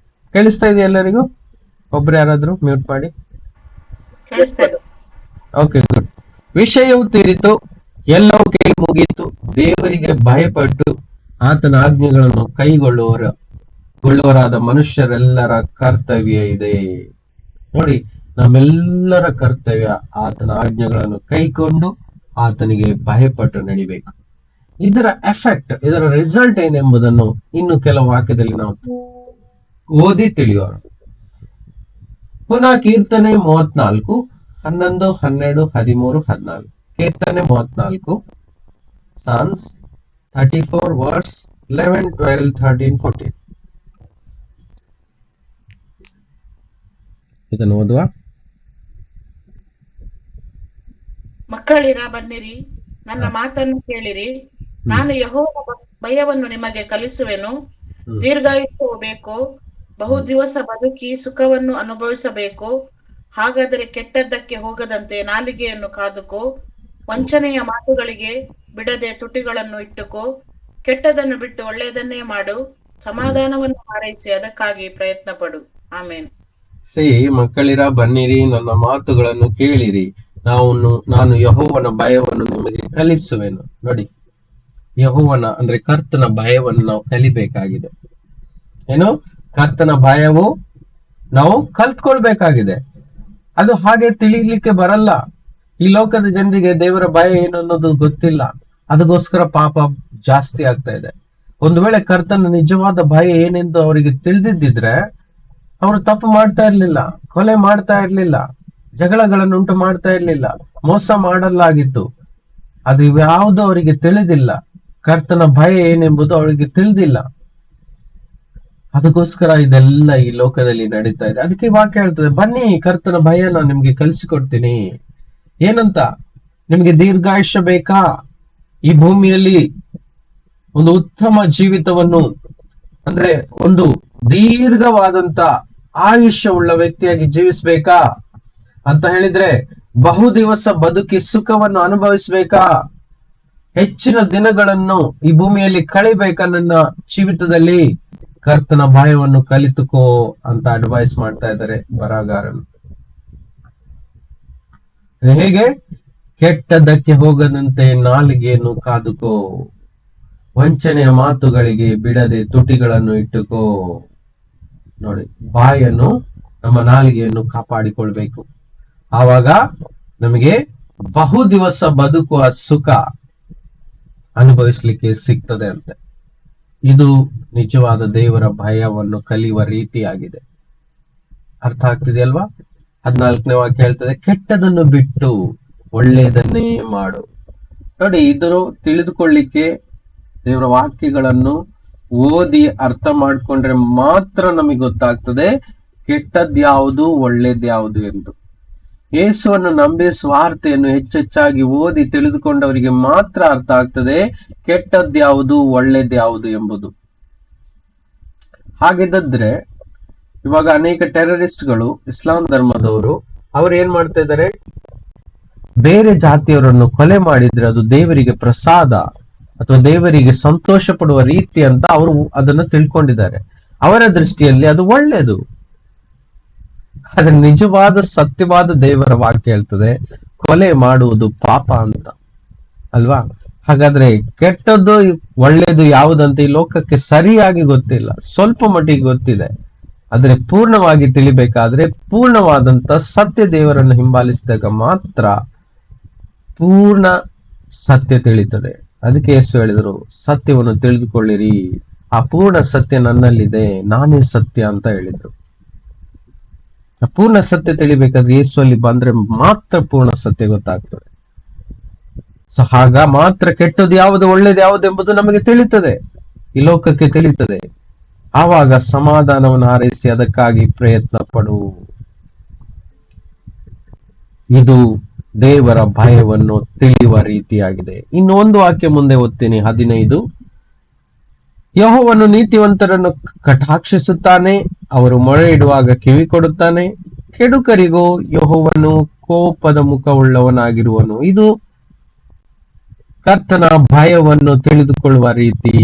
ಕೇಳಿಸ್ತಾ ಇದೆ ಎಲ್ಲರಿಗೂ? ಒಬ್ರು ಯಾರಾದ್ರೂ ಮ್ಯೂಟ್ ಮಾಡಿ. Okay, good. ವಿಷಯವು ತೀರಿತು, ಎಲ್ಲವೂ ಕೈ ಮುಗೀತು. ದೇವರಿಗೆ ಭಯಪಟ್ಟು ಆತನ ಆಜ್ಞೆಗಳನ್ನು ಕೈಗೊಳ್ಳುವವರಾದ ಮನುಷ್ಯರೆಲ್ಲರ ಕರ್ತವ್ಯ ಇದೆ. ನೋಡಿ, ನಮ್ಮೆಲ್ಲರ ಕರ್ತವ್ಯ ಆತನ ಆಜ್ಞೆಗಳನ್ನು ಕೈಕೊಂಡು ಆತನಿಗೆ ಭಯಪಟ್ಟು ನಡಿಬೇಕು. ಇದರ ಎಫೆಕ್ಟ್, ಇದರ ರಿಸಲ್ಟ್ ಏನೆಂಬುದನ್ನು ಇನ್ನು ಕೆಲವು ವಾಕ್ಯದಲ್ಲಿ ನಾವು ಓದಿ ತಿಳಿಯೋಣ. ಪುನಃ ಕೀರ್ತನೆ 34, 11, 12, 13, 14. ಕೀರ್ತನೆ 34, Psalms 34 verse 11, 12, 13, 14. ಇದನ್ನು ಓದುವ. ಮಕ್ಕಳಿರ ಬನ್ನಿರಿ, ನನ್ನ ಮಾತನ್ನು ಕೇಳಿರಿ. ನಾನು ಯೆಹೋವನ ಭಯವನ್ನು ನಿಮಗೆ ಕಲಿಸುವೆನು. ದೀರ್ಘಾಯುಷ್ಯವು ಬೇಕು, ಬಹು ದಿವಸ ಬದುಕಿ ಸುಖವನ್ನು ಅನುಭವಿಸಬೇಕು. ಹಾಗಾದರೆ ಕೆಟ್ಟದ್ದಕ್ಕೆ ಹೋಗದಂತೆ ನಾಲಿಗೆಯನ್ನು ಕಾದುಕೋ. ವಂಚನೆಯ ಮಾತುಗಳಿಗೆ ಬಿಡದೆ ತುಟಿಗಳನ್ನು ಇಟ್ಟುಕೋ. ಕೆಟ್ಟದನ್ನು ಬಿಟ್ಟು ಒಳ್ಳೆಯದನ್ನೇ ಮಾಡು. ಸಮಾಧಾನವನ್ನು ಹಾರೈಸಿ ಅದಕ್ಕಾಗಿ ಪ್ರಯತ್ನ ಪಡು. ಆಮೇನ್. ಮಕ್ಕಳಿರ ಬನ್ನಿರಿ, ನನ್ನ ಮಾತುಗಳನ್ನು ಕೇಳಿರಿ. ನಾನು ಯೆಹೋವನ ಭಯವನ್ನು ನಿಮಗೆ ಕಲಿಸುವೆನು. ನೋಡಿ, ಯೆಹೋವನ ಅಂದ್ರೆ ಕರ್ತನ ಭಯವನ್ನು ನಾವು ಕಲಿಬೇಕಾಗಿದೆ. ಏನು? ಕರ್ತನ ಭಯವು ನಾವು ಕಲ್ತ್ಕೊಳ್ಬೇಕಾಗಿದೆ. ಅದು ಹಾಗೆ ತಿಳಿಲಿಕ್ಕೆ ಬರಲ್ಲ. ಈ ಲೋಕದ ಜನರಿಗೆ ದೇವರ ಭಯ ಏನು ಅನ್ನೋದು ಗೊತ್ತಿಲ್ಲ. ಅದಕ್ಕೋಸ್ಕರ ಪಾಪ ಜಾಸ್ತಿ ಆಗ್ತಾ ಇದೆ. ಒಂದು ವೇಳೆ ಕರ್ತನ ನಿಜವಾದ ಭಯ ಏನೆಂದು ಅವರಿಗೆ ತಿಳಿದಿದ್ದಿದ್ರೆ ಅವರು ತಪ್ಪು ಮಾಡ್ತಾ ಇರ್ಲಿಲ್ಲ, ಕೊಲೆ ಮಾಡ್ತಾ ಇರ್ಲಿಲ್ಲ, ಜಗಳಗಳನ್ನು ಉಂಟು ಮಾಡ್ತಾ ಇರ್ಲಿಲ್ಲ, ಮೋಸ ಮಾಡಲಾಗಿತ್ತು. ಅದು ಇವ್ಯಾವುದೂ ಅವರಿಗೆ ತಿಳಿದಿಲ್ಲ. ಕರ್ತನ ಭಯ ಏನೆಂಬುದು ಅವರಿಗೆ ತಿಳಿದಿಲ್ಲ. ಅದಕ್ಕೋಸ್ಕರ ಇದೆಲ್ಲ ಈ ಲೋಕದಲ್ಲಿ ನಡೀತಾ ಇದೆ. ಅದಕ್ಕೆ ವಾಕ್ಯ ಹೇಳ್ತದೆ, ಬನ್ನಿ ಕರ್ತನ ಭಯ ನಾನು ನಿಮ್ಗೆ ಕಲಿಸಿಕೊಡ್ತೀನಿ. ಏನಂತ? ನಿಮ್ಗೆ ದೀರ್ಘಾಯುಷ್ಯ ಬೇಕಾ? ಈ ಭೂಮಿಯಲ್ಲಿ ಒಂದು ಉತ್ತಮ ಜೀವಿತವನ್ನು, ಅಂದ್ರೆ ಒಂದು ದೀರ್ಘವಾದಂತ ಆಯುಷ್ಯ ಉಳ್ಳ ವ್ಯಕ್ತಿಯಾಗಿ ಜೀವಿಸ್ಬೇಕಾ ಅಂತ ಹೇಳಿದ್ರೆ, ಬಹು ದಿವಸ ಬದುಕಿ ಸುಖವನ್ನು ಅನುಭವಿಸ್ಬೇಕಾ? ಹೆಚ್ಚಿನ ದಿನಗಳನ್ನು ಈ ಭೂಮಿಯಲ್ಲಿ ಕಳಿಬೇಕಾ ನನ್ನ ಜೀವಿತದಲ್ಲಿ? ಕರ್ತನ ಭಯವನ್ನು ಕಲಿತುಕೋ ಅಂತ ಅಡ್ವೈಸ್ ಮಾಡ್ತಾ ಇದ್ದಾರೆ ಬರಹಗಾರನು. ಹೇಗೆ? ಕೆಟ್ಟದಕ್ಕೆ ಹೋಗದಂತೆ ನಾಲಿಗೆಯನ್ನು ಕಾದುಕೋ, ವಂಚನೆಯ ಮಾತುಗಳಿಗೆ ಬಿಡದೆ ತುಟಿಗಳನ್ನು ಇಟ್ಟುಕೋ. ನೋಡಿ, ಬಾಯನ್ನು, ನಮ್ಮ ನಾಲಿಗೆಯನ್ನು ಕಾಪಾಡಿಕೊಳ್ಬೇಕು. ಆವಾಗ ನಮಗೆ ಬಹು ದಿವಸ ಬದುಕುವ ಸುಖ ಅನುಭವಿಸ್ಲಿಕ್ಕೆ ಸಿಗ್ತದೆ ಅಂತೆ. ಇದು ನಿಜವಾದ ದೇವರ ಭಯವನ್ನು ಕಲಿಯುವ ರೀತಿಯಾಗಿದೆ. ಅರ್ಥ ಆಗ್ತಿದೆಯಲ್ವಾ? 14ನೇ ವಾಕ್ಯ ಹೇಳ್ತದೆ, ಕೆಟ್ಟದನ್ನು ಬಿಟ್ಟು ಒಳ್ಳೆಯದನ್ನೇ ಮಾಡು. ನೋಡಿ, ಇದನ್ನು ತಿಳಿದುಕೊಳ್ಳಿಕ್ಕೆ ದೇವರ ವಾಕ್ಯಗಳನ್ನು ಓದಿ ಅರ್ಥ ಮಾಡ್ಕೊಂಡ್ರೆ ಮಾತ್ರ ನಮಗೆ ಗೊತ್ತಾಗ್ತದೆ ಕೆಟ್ಟದ್ಯಾವುದು ಒಳ್ಳೇದ್ಯಾವುದು ಎಂದು. ಯೇಸುವನ್ನು ನಂಬಿ ಸ್ವಾರ್ಥೆಯನ್ನು ಹೆಚ್ಚೆಚ್ಚಾಗಿ ಓದಿ ತಿಳಿದುಕೊಂಡವರಿಗೆ ಮಾತ್ರ ಅರ್ಥ ಆಗ್ತದೆ ಕೆಟ್ಟದ್ಯಾವುದು ಒಳ್ಳೇದ್ಯಾವುದು ಎಂಬುದು. ಹಾಗಿದ್ದರೆ ಇವಾಗ ಅನೇಕ ಟೆರರಿಸ್ಟ್ಗಳು, ಇಸ್ಲಾಂ ಧರ್ಮದವರು, ಅವ್ರು ಏನ್ ಮಾಡ್ತಾ ಇದ್ದಾರೆ? ಬೇರೆ ಜಾತಿಯವರನ್ನು ಕೊಲೆ ಮಾಡಿದ್ರೆ ಅದು ದೇವರಿಗೆ ಪ್ರಸಾದ ಅಥವಾ ದೇವರಿಗೆ ಸಂತೋಷ ಪಡುವ ರೀತಿ ಅಂತ ಅವರು ಅದನ್ನು ತಿಳ್ಕೊಂಡಿದ್ದಾರೆ. ಅವರ ದೃಷ್ಟಿಯಲ್ಲಿ ಅದು ಒಳ್ಳೆಯದು. ಆದ್ರೆ ನಿಜವಾದ ಸತ್ಯವಾದ ದೇವರ ವಾಕ್ಯ ಹೇಳ್ತದೆ ಕೊಲೆ ಮಾಡುವುದು ಪಾಪ ಅಂತ, ಅಲ್ವಾ? ಹಾಗಾದ್ರೆ ಕೆಟ್ಟದ್ದು ಒಳ್ಳೇದು ಯಾವುದಂತ ಈ ಲೋಕಕ್ಕೆ ಸರಿಯಾಗಿ ಗೊತ್ತಿಲ್ಲ. ಸ್ವಲ್ಪ ಮಟ್ಟಿಗೆ ಗೊತ್ತಿದೆ, ಆದ್ರೆ ಪೂರ್ಣವಾಗಿ ತಿಳಿಬೇಕಾದ್ರೆ ಪೂರ್ಣವಾದಂತ ಸತ್ಯ ದೇವರನ್ನು ಹಿಂಬಾಲಿಸಿದಾಗ ಮಾತ್ರ ಪೂರ್ಣ ಸತ್ಯ ತಿಳಿತದೆ. ಅದಕ್ಕೆ ಯೇಸು ಹೇಳಿದರು, ಸತ್ಯವನ್ನು ತಿಳಿದುಕೊಳ್ಳಿರಿ, ಆ ಪೂರ್ಣ ಸತ್ಯ ನನ್ನಲ್ಲಿದೆ, ನಾನೇ ಸತ್ಯ ಅಂತ ಹೇಳಿದ್ರು. ಪೂರ್ಣ ಸತ್ಯ ತಿಳಿಬೇಕಾದ್ರೆ ಯೇಸುವಲ್ಲಿ ಬಂದ್ರೆ ಮಾತ್ರ ಪೂರ್ಣ ಸತ್ಯ ಗೊತ್ತಾಗ್ತದೆ. ಸೊ ಆಗ ಮಾತ್ರ ಕೆಟ್ಟದ್ದು ಯಾವುದು ಒಳ್ಳೇದು ಯಾವುದು ಎಂಬುದು ನಮಗೆ ತಿಳಿತದೆ, ಈ ಲೋಕಕ್ಕೆ ತಿಳಿತದೆ. ಆವಾಗ ಸಮಾಧಾನವನ್ನು ಹಾರೈಸಿ ಅದಕ್ಕಾಗಿ ಪ್ರಯತ್ನ ಪಡು. ಇದು ದೇವರ ಭಯವನ್ನು ತಿಳಿಯುವ ರೀತಿಯಾಗಿದೆ. ಇನ್ನು ಒಂದು ವಾಕ್ಯ ಮುಂದೆ ಓದ್ತೀನಿ, 15. ಯೆಹೋವನು ನೀತಿವಂತರನ್ನು ಕಟಾಕ್ಷಿಸುತ್ತಾನೆ, ಅವರು ಮೊರೆ ಇಡುವಾಗ ಕಿವಿ ಕೊಡುತ್ತಾನೆ. ಕೆಡುಕರಿಗೂ ಯೆಹೋವನು ಕೋಪದ ಮುಖವುಳ್ಳವನಾಗಿರುವನು. ಇದು ಕರ್ತನ ಭಯವನ್ನು ತಿಳಿದುಕೊಳ್ಳುವ ರೀತಿ.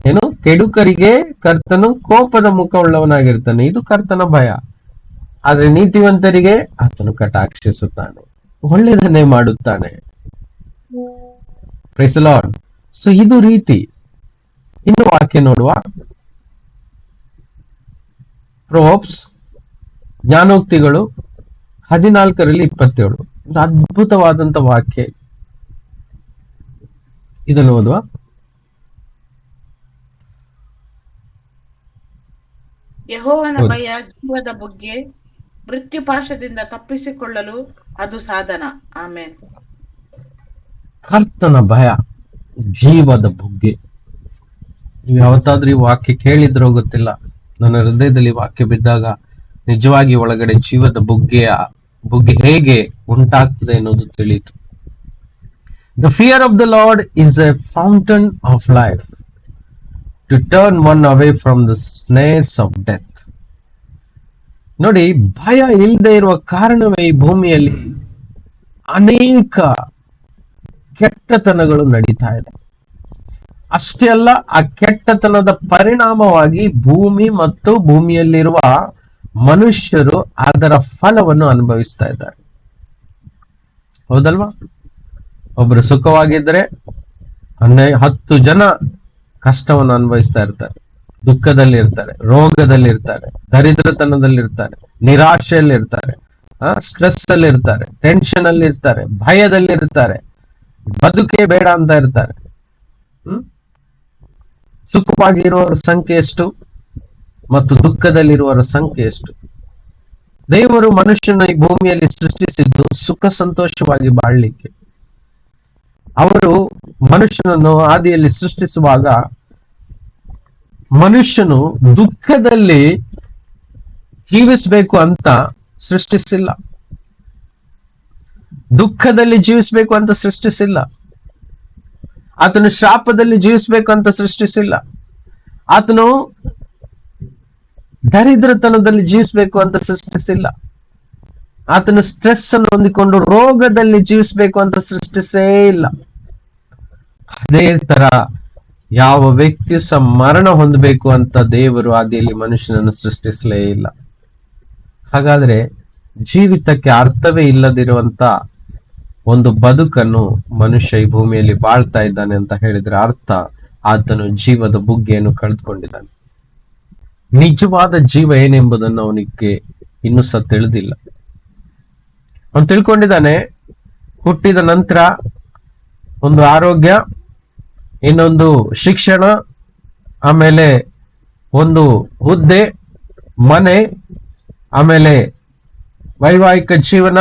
ಏನು? ಕೆಡುಕರಿಗೆ ಕರ್ತನು ಕೋಪದ ಮುಖವುಳ್ಳವನಾಗಿರ್ತಾನೆ, ಇದು ಕರ್ತನ ಭಯ. ಆದ್ರೆ ನೀತಿವಂತರಿಗೆ ಆತನು ಕಟಾಕ್ಷಿಸುತ್ತಾನೆ, ಒಳ್ಳೆಯದನ್ನೇ ಮಾಡುತ್ತಾನೆ. Price the Lord. ಸೊ ಇದು ರೀತಿ. ಇನ್ನು ವಾಕ್ಯ ನೋಡುವ, ಪ್ರೊವರ್ಬ್ಸ್, ಜ್ಞಾನೋಕ್ತಿಗಳು 14:27. ಒಂದು ಅದ್ಭುತವಾದಂತ ವಾಕ್ಯ. ಇದನ್ನು ಓದುವ. ಯೆಹೋವನ ಭಯ ಜೀವದ ಬುಗ್ಗೆ, ಮೃತ್ಯುಪಾಶದಿಂದ ತಪ್ಪಿಸಿಕೊಳ್ಳಲು ಅದು ಸಾಧನ. ಆಮೇನ್. ಕರ್ತನ ಭಯ ಜೀವದ ಬುಗ್ಗೆ. ನೀವು ಯಾವತ್ತಾದ್ರೂ ಈ ವಾಕ್ಯ ಕೇಳಿದ್ರೋ ಗೊತ್ತಿಲ್ಲ, ನನ್ನ ಹೃದಯದಲ್ಲಿ ವಾಕ್ಯ ಬಿದ್ದಾಗ ನಿಜವಾಗಿ ಒಳಗಡೆ ಜೀವದ ಬುಗ್ಗೆ ಹೇಗೆ ಉಂಟಾಗ್ತದೆ ಅನ್ನೋದು ತಿಳಿಯಿತು. The fear of the Lord is a fountain of life to turn one away from the snares of death. ನೋಡಿ, ಭಯ ಇಲ್ಲದೆ ಇರುವ ಕಾರಣವೇ ಈ ಭೂಮಿಯಲ್ಲಿ ಅನೇಕ ಕೆಟ್ಟತನಗಳು ನಡೀತಾ ಇದೆ. ಅಷ್ಟೇ ಅಲ್ಲ, ಆ ಕೆಟ್ಟತನದ ಪರಿಣಾಮವಾಗಿ ಭೂಮಿ ಮತ್ತು ಭೂಮಿಯಲ್ಲಿರುವ ಮನುಷ್ಯರು ಅದರ ಫಲವನ್ನು ಅನುಭವಿಸ್ತಾ ಇದ್ದಾರೆ. ಹೌದಲ್ವಾ? ಒಬ್ರು ಸುಖವಾಗಿದ್ರೆ 10 ಜನ ಕಷ್ಟವನ್ನು ಅನುಭವಿಸ್ತಾ ಇರ್ತಾರೆ, ದುಃಖದಲ್ಲಿರ್ತಾರೆ, ರೋಗದಲ್ಲಿರ್ತಾರೆ, ದರಿದ್ರತನದಲ್ಲಿರ್ತಾರೆ, ನಿರಾಶೆಯಲ್ಲಿರ್ತಾರೆ, ಸ್ಟ್ರೆಸ್ ಅಲ್ಲಿ ಇರ್ತಾರೆ, ಟೆನ್ಷನ್ ಅಲ್ಲಿ ಇರ್ತಾರೆ, ಭಯದಲ್ಲಿರ್ತಾರೆ, ಬದುಕೇ ಬೇಡ ಅಂತ ಇರ್ತಾರೆ. ಸುಖವಾಗಿರುವವರ ಸಂಖ್ಯೆ ಎಷ್ಟು ಮತ್ತು ದುಃಖದಲ್ಲಿರುವವರ ಸಂಖ್ಯೆ ಎಷ್ಟು? ದೇವರು ಮನುಷ್ಯನ ಈ ಭೂಮಿಯಲ್ಲಿ ಸೃಷ್ಟಿಸಿದ್ದು ಸುಖ ಸಂತೋಷವಾಗಿ ಬಾಳ್ಲಿಕ್ಕೆ. ಅವರು ಮನುಷ್ಯನನ್ನು ಆದಿಯಲ್ಲಿ ಸೃಷ್ಟಿಸುವಾಗ ಮನುಷ್ಯನು ದುಃಖದಲ್ಲಿ ಜೀವಿಸಬೇಕು ಅಂತ ಸೃಷ್ಟಿಸಿಲ್ಲ. ದುಃಖದಲ್ಲಿ ಜೀವಿಸಬೇಕು ಅಂತ ಸೃಷ್ಟಿಸಿಲ್ಲ. ಆತನು ಶಾಪದಲ್ಲಿ ಜೀವಿಸಬೇಕು ಅಂತ ಸೃಷ್ಟಿಸಿಲ್ಲ. ಆತನು ದರಿದ್ರತನದಲ್ಲಿ ಜೀವಿಸಬೇಕು ಅಂತ ಸೃಷ್ಟಿಸಿಲ್ಲ. ಆತನು ಸ್ಟ್ರೆಸ್ ಅನ್ನು ಹೊಂದಿಕೊಂಡು ರೋಗದಲ್ಲಿ ಜೀವಿಸಬೇಕು ಅಂತ ಸೃಷ್ಟಿಸೇ ಇಲ್ಲ. ಅದೇ ತರ ಯಾವ ವ್ಯಕ್ತಿಯು ಸಹ ಮರಣ ಹೊಂದಬೇಕು ಅಂತ ದೇವರು ಆದಿಯಲ್ಲಿ ಮನುಷ್ಯನನ್ನು ಸೃಷ್ಟಿಸಲೇ ಇಲ್ಲ. ಹಾಗಾದ್ರೆ ಜೀವಿತಕ್ಕೆ ಅರ್ಥವೇ ಇಲ್ಲದಿರುವಂತ ಒಂದು ಬದುಕನ್ನು ಮನುಷ್ಯ ಈ ಭೂಮಿಯಲ್ಲಿ ಬಾಳ್ತಾ ಇದ್ದಾನೆ ಅಂತ ಹೇಳಿದ್ರೆ ಅರ್ಥ ಆತನು ಜೀವದ ಬುಗ್ಗೆಯನ್ನು ಕಳೆದುಕೊಂಡಿದ್ದಾನೆ. ನಿಜವಾದ ಜೀವ ಏನೆಂಬುದನ್ನು ಅವನಿಗೆ ಇನ್ನೂ ಸಹ ತಿಳಿದಿಲ್ಲ. ಅವನು ತಿಳ್ಕೊಂಡಿದ್ದಾನೆ ಹುಟ್ಟಿದ ನಂತರ ಒಂದು ಆರೋಗ್ಯ, ಇನ್ನೊಂದು ಶಿಕ್ಷಣ, ಆಮೇಲೆ ಒಂದು ಹುದ್ದೆ, ಮನೆ, ಆಮೇಲೆ ವೈವಾಹಿಕ ಜೀವನ,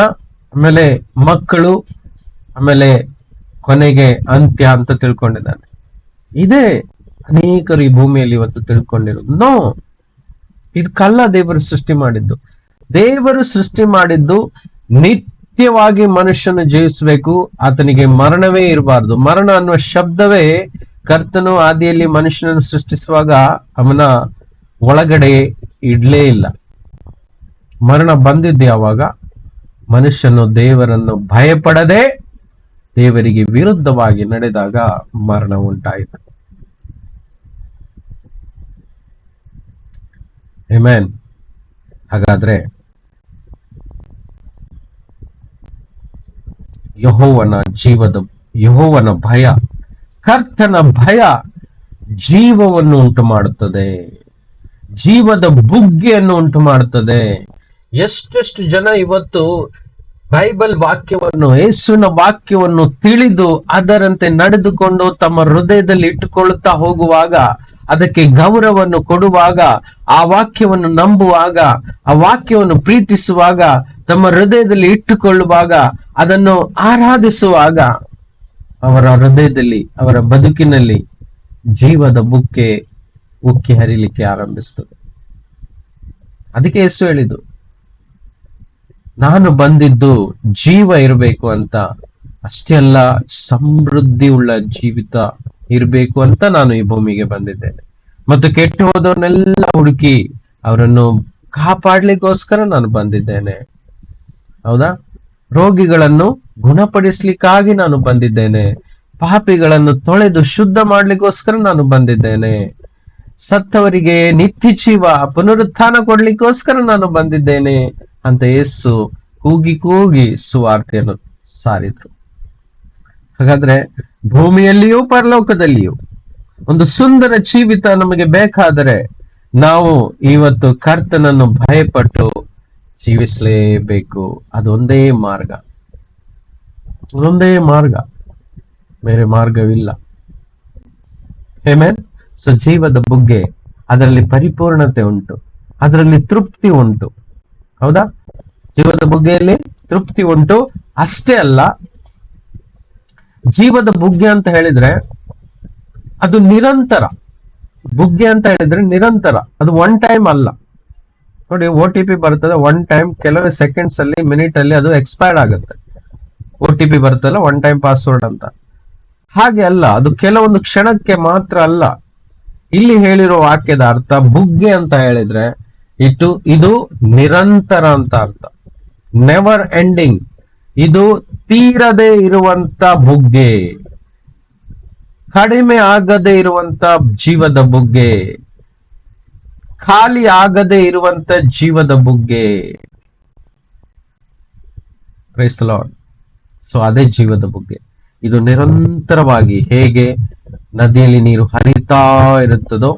ಆಮೇಲೆ ಮಕ್ಕಳು, ಆಮೇಲೆ ಕೊನೆಗೆ ಅಂತ್ಯ ಅಂತ ತಿಳ್ಕೊಂಡಿದ್ದಾನೆ. ಇದೇ ಅನೇಕರು ಈ ಭೂಮಿಯಲ್ಲಿ ಇವತ್ತು ತಿಳ್ಕೊಂಡಿರೋದು. ನೋ, ಇದಕ್ಕಲ್ಲ ದೇವರು ಸೃಷ್ಟಿ ಮಾಡಿದ್ದು. ದೇವರು ಸೃಷ್ಟಿ ಮಾಡಿದ್ದು ನಿತ್ಯವಾಗಿ ಮನುಷ್ಯನು ಜೀವಿಸಬೇಕು, ಆತನಿಗೆ ಮರಣವೇ ಇರಬಾರ್ದು. ಮರಣ ಅನ್ನುವ ಶಬ್ದವೇ ಕರ್ತನು ಆದಿಯಲ್ಲಿ ಮನುಷ್ಯನನ್ನು ಸೃಷ್ಟಿಸುವಾಗ ಅವನ ಒಳಗಡೆ ಇಡ್ಲೇ ಇಲ್ಲ. ಮರಣ ಬಂದಿದ್ದು ಯಾವಾಗ ಮನುಷ್ಯನು ದೇವರನ್ನು ಭಯಪಡದೆ ದೇವರಿಗೆ ವಿರುದ್ಧವಾಗಿ ನಡೆದಾಗ ಮರಣ ಉಂಟಾಯಿತು. ಆಮೆನ್. ಹಾಗಾದ್ರೆ ಯೆಹೋವನ ಭಯ, ಕರ್ತನ ಭಯ ಜೀವವನ್ನು ಉಂಟು ಮಾಡುತ್ತದೆ, ಜೀವದ ಬುಗ್ಗೆಯನ್ನು ಉಂಟು ಮಾಡುತ್ತದೆ. ಎಷ್ಟೆಷ್ಟು ಜನ ಇವತ್ತು ಬೈಬಲ್ ವಾಕ್ಯವನ್ನು, ಯೇಸುವಿನ ವಾಕ್ಯವನ್ನು ತಿಳಿದು ಅದರಂತೆ ನಡೆದುಕೊಂಡು ತಮ್ಮ ಹೃದಯದಲ್ಲಿ ಇಟ್ಟುಕೊಳ್ಳುತ್ತಾ ಹೋಗುವಾಗ, ಅದಕ್ಕೆ ಗೌರವವನ್ನು ಕೊಡುವಾಗ, ಆ ವಾಕ್ಯವನ್ನು ನಂಬುವಾಗ, ಆ ವಾಕ್ಯವನ್ನು ಪ್ರೀತಿಸುವಾಗ, ತಮ್ಮ ಹೃದಯದಲ್ಲಿ ಇಟ್ಟುಕೊಳ್ಳುವಾಗ, ಅದನ್ನು ಆರಾಧಿಸುವಾಗ ಅವರ ಹೃದಯದಲ್ಲಿ, ಅವರ ಬದುಕಿನಲ್ಲಿ ಜೀವದ ಬುಕ್ಕೆ ಉಕ್ಕಿ ಹರಿಲಿಕ್ಕೆ ಆರಂಭಿಸ್ತದೆ. ಅದಕ್ಕೆ ಯೇಸು ಹೇಳಿದ್ದು, ನಾನು ಬಂದಿದ್ದು ಜೀವ ಇರಬೇಕು ಅಂತ, ಅಷ್ಟೇ ಅಲ್ಲ ಸಮೃದ್ಧಿ ಉಳ್ಳ ಜೀವಿತ ಇರಬೇಕು ಅಂತ ನಾನು ಈ ಭೂಮಿಗೆ ಬಂದಿದ್ದೇನೆ. ಮತ್ತು ಕೆಟ್ಟು ಹೋದವನ್ನೆಲ್ಲ ಹುಡುಕಿ ಅವರನ್ನು ಕಾಪಾಡ್ಲಿಕ್ಕೋಸ್ಕರ ನಾನು ಬಂದಿದ್ದೇನೆ. ಹೌದಾ? ರೋಗಿಗಳನ್ನು ಗುಣಪಡಿಸ್ಲಿಕ್ಕಾಗಿ ನಾನು ಬಂದಿದ್ದೇನೆ. ಪಾಪಿಗಳನ್ನು ತೊಳೆದು ಶುದ್ಧ ಮಾಡ್ಲಿಕ್ಕೋಸ್ಕರ ನಾನು ಬಂದಿದ್ದೇನೆ. ಸತ್ತವರಿಗೆ ನಿತ್ಯ ಜೀವ, ಪುನರುತ್ಥಾನ ಕೊಡ್ಲಿಕ್ಕೋಸ್ಕರ ನಾನು ಬಂದಿದ್ದೇನೆ ಅಂತ ಯೇಸು ಕೂಗಿ ಕೂಗಿ ಸುವಾರ್ತೆಯನ್ನು ಸಾರಿದ್ರು. ಹಾಗಾದ್ರೆ ಭೂಮಿಯಲ್ಲಿಯೂ ಪರಲೋಕದಲ್ಲಿಯೂ ಒಂದು ಸುಂದರ ಜೀವಿತ ನಮಗೆ ಬೇಕಾದರೆ ನಾವು ಇವತ್ತು ಕರ್ತನನ್ನು ಭಯಪಟ್ಟು ಜೀವಿಸಲೇಬೇಕು. ಅದೊಂದೇ ಮಾರ್ಗ, ಅದೊಂದೇ ಮಾರ್ಗ, ಬೇರೆ ಮಾರ್ಗವಿಲ್ಲ. ಆಮೆನ್. ಸೊ ಜೀವದ ಬುಗ್ಗೆ, ಅದರಲ್ಲಿ ಪರಿಪೂರ್ಣತೆ ಉಂಟು, ಅದರಲ್ಲಿ ತೃಪ್ತಿ ಉಂಟು. ಹೌದಾ? ಜೀವದ ಬುಗ್ಗೆಯಲ್ಲಿ ತೃಪ್ತಿ ಉಂಟು. ಅಷ್ಟೇ ಅಲ್ಲ, ಜೀವದ ಬುಗ್ಗೆ ಅಂತ ಹೇಳಿದ್ರೆ ಅದು ನಿರಂತರ. ಬುಗ್ಗೆ ಅಂತ ಹೇಳಿದ್ರೆ ನಿರಂತರ, ಅದು ಒನ್ ಟೈಮ್ ಅಲ್ಲ. ನೋಡಿ, OTP ಬರ್ತದೆ ಒನ್ ಟೈಮ್, ಕೆಲವೇ ಸೆಕೆಂಡ್ಸ್ ಅಲ್ಲಿ, ಮಿನಿಟ್ ಅಲ್ಲಿ ಅದು ಎಕ್ಸ್ಪೈರ್ಡ್ ಆಗುತ್ತೆ. OTP ಬರ್ತಲ್ಲ, ಒನ್ ಟೈಮ್ ಪಾಸ್ವರ್ಡ್ ಅಂತ. ಹಾಗೆ ಅಲ್ಲ, ಅದು ಕೆಲವೊಂದು ಕ್ಷಣಕ್ಕೆ ಮಾತ್ರ ಅಲ್ಲ. ಇಲ್ಲಿ ಹೇಳಿರೋ ವಾಕ್ಯದ ಅರ್ಥ ಬುಗ್ಗೆ ಅಂತ ಹೇಳಿದ್ರೆ ಇದು ನಿರಂತರ ಅಂತ ಅರ್ಥ. Never ending. ಇದು ತೀರದೆ ಇರುವಂತ ಬುಗ್ಗೆ, ಕಡಿಮೆ ಆಗದೆ ಇರುವಂತ ಜೀವದ ಬುಗ್ಗೆ, ಖಾಲಿ ಆಗದೆ ಇರುವಂತ ಜೀವದ ಬುಗ್ಗೆ. Praise the Lord. ಸೊ ಅದೇ ಜೀವದ ಬುಗ್ಗೆ. ಇದು ನಿರಂತರವಾಗಿ ಹೇಗೆ ನದಿಯಲ್ಲಿ ನೀರು ಹರಿತಾ ಇರುತ್ತದೋ,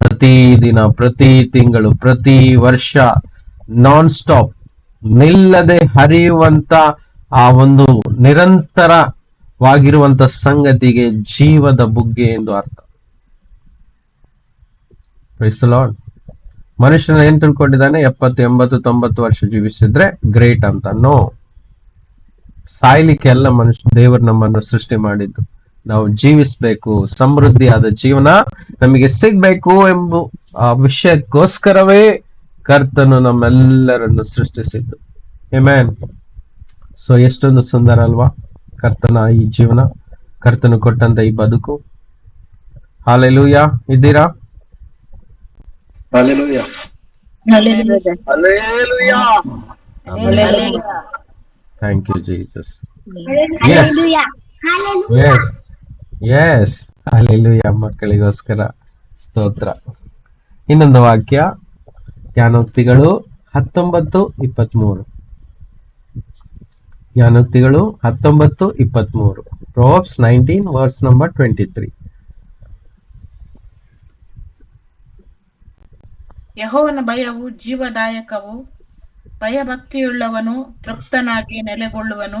ಪ್ರತಿದಿನ, ಪ್ರತಿ ತಿಂಗಳು, ಪ್ರತಿ ವರ್ಷ ನಾನ್ ಸ್ಟಾಪ್ ನಿಲ್ಲದೆ ಹರಿಯುವಂತ ಆ ಒಂದು ನಿರಂತರವಾಗಿರುವಂತ ಸಂಗತಿಗೆ ಜೀವದ ಬುಗ್ಗೆ ಎಂದು ಅರ್ಥ. Praise the Lord. ಮನುಷ್ಯನ ಏನ್ ತಿಳ್ಕೊಂಡಿದ್ದಾನೆ, 70, 80, 90 ವರ್ಷ ಜೀವಿಸಿದ್ರೆ ಗ್ರೇಟ್ ಅಂತ. ನೋ, ಸಾಯ್ಲಿಕ್ಕೆ ಎಲ್ಲ ದೇವರು ನಮ್ಮನ್ನು ಸೃಷ್ಟಿ ಮಾಡಿದ್ದು ನಾವು ಜೀವಿಸ್ಬೇಕು, ಸಮೃದ್ಧಿಯಾದ ಜೀವನ ನಮಗೆ ಸಿಗ್ಬೇಕು ಎಂಬ ಆ ವಿಷಯಕ್ಕೋಸ್ಕರವೇ ಕರ್ತನು ನಮ್ಮೆಲ್ಲರನ್ನು ಸೃಷ್ಟಿಸಿದ್ದು. ಆಮೆನ್. ಸೊ ಎಷ್ಟೊಂದು ಸುಂದರ ಅಲ್ವಾ ಕರ್ತನ ಈ ಜೀವನ, ಕರ್ತನು ಕೊಟ್ಟಂತ ಈ ಬದುಕು. ಹಾಲೆಲೂಯಾ. ಇದ್ದೀರಾ? Hallelujah. Hallelujah. Thank you Jesus. Yes yes, hallelujah. ಮಕ್ಕಳಿಗೋಸ್ಕರ ಸ್ತೋತ್ರ. ಇನ್ನೊಂದು ವಾಕ್ಯ, ಜ್ಞಾನೋಕ್ತಿಗಳು 19:23. ಜ್ಞಾನೋಕ್ತಿಗಳು 19:23. Proverbs 19 verse number 23. ಯೆಹೋವನ ಭಯವು ಜೀವದಾಯಕವು, ಭಯಭಕ್ತಿಯುಳ್ಳವನು ತೃಪ್ತನಾಗಿ ನೆಲೆಗೊಳ್ಳುವನು,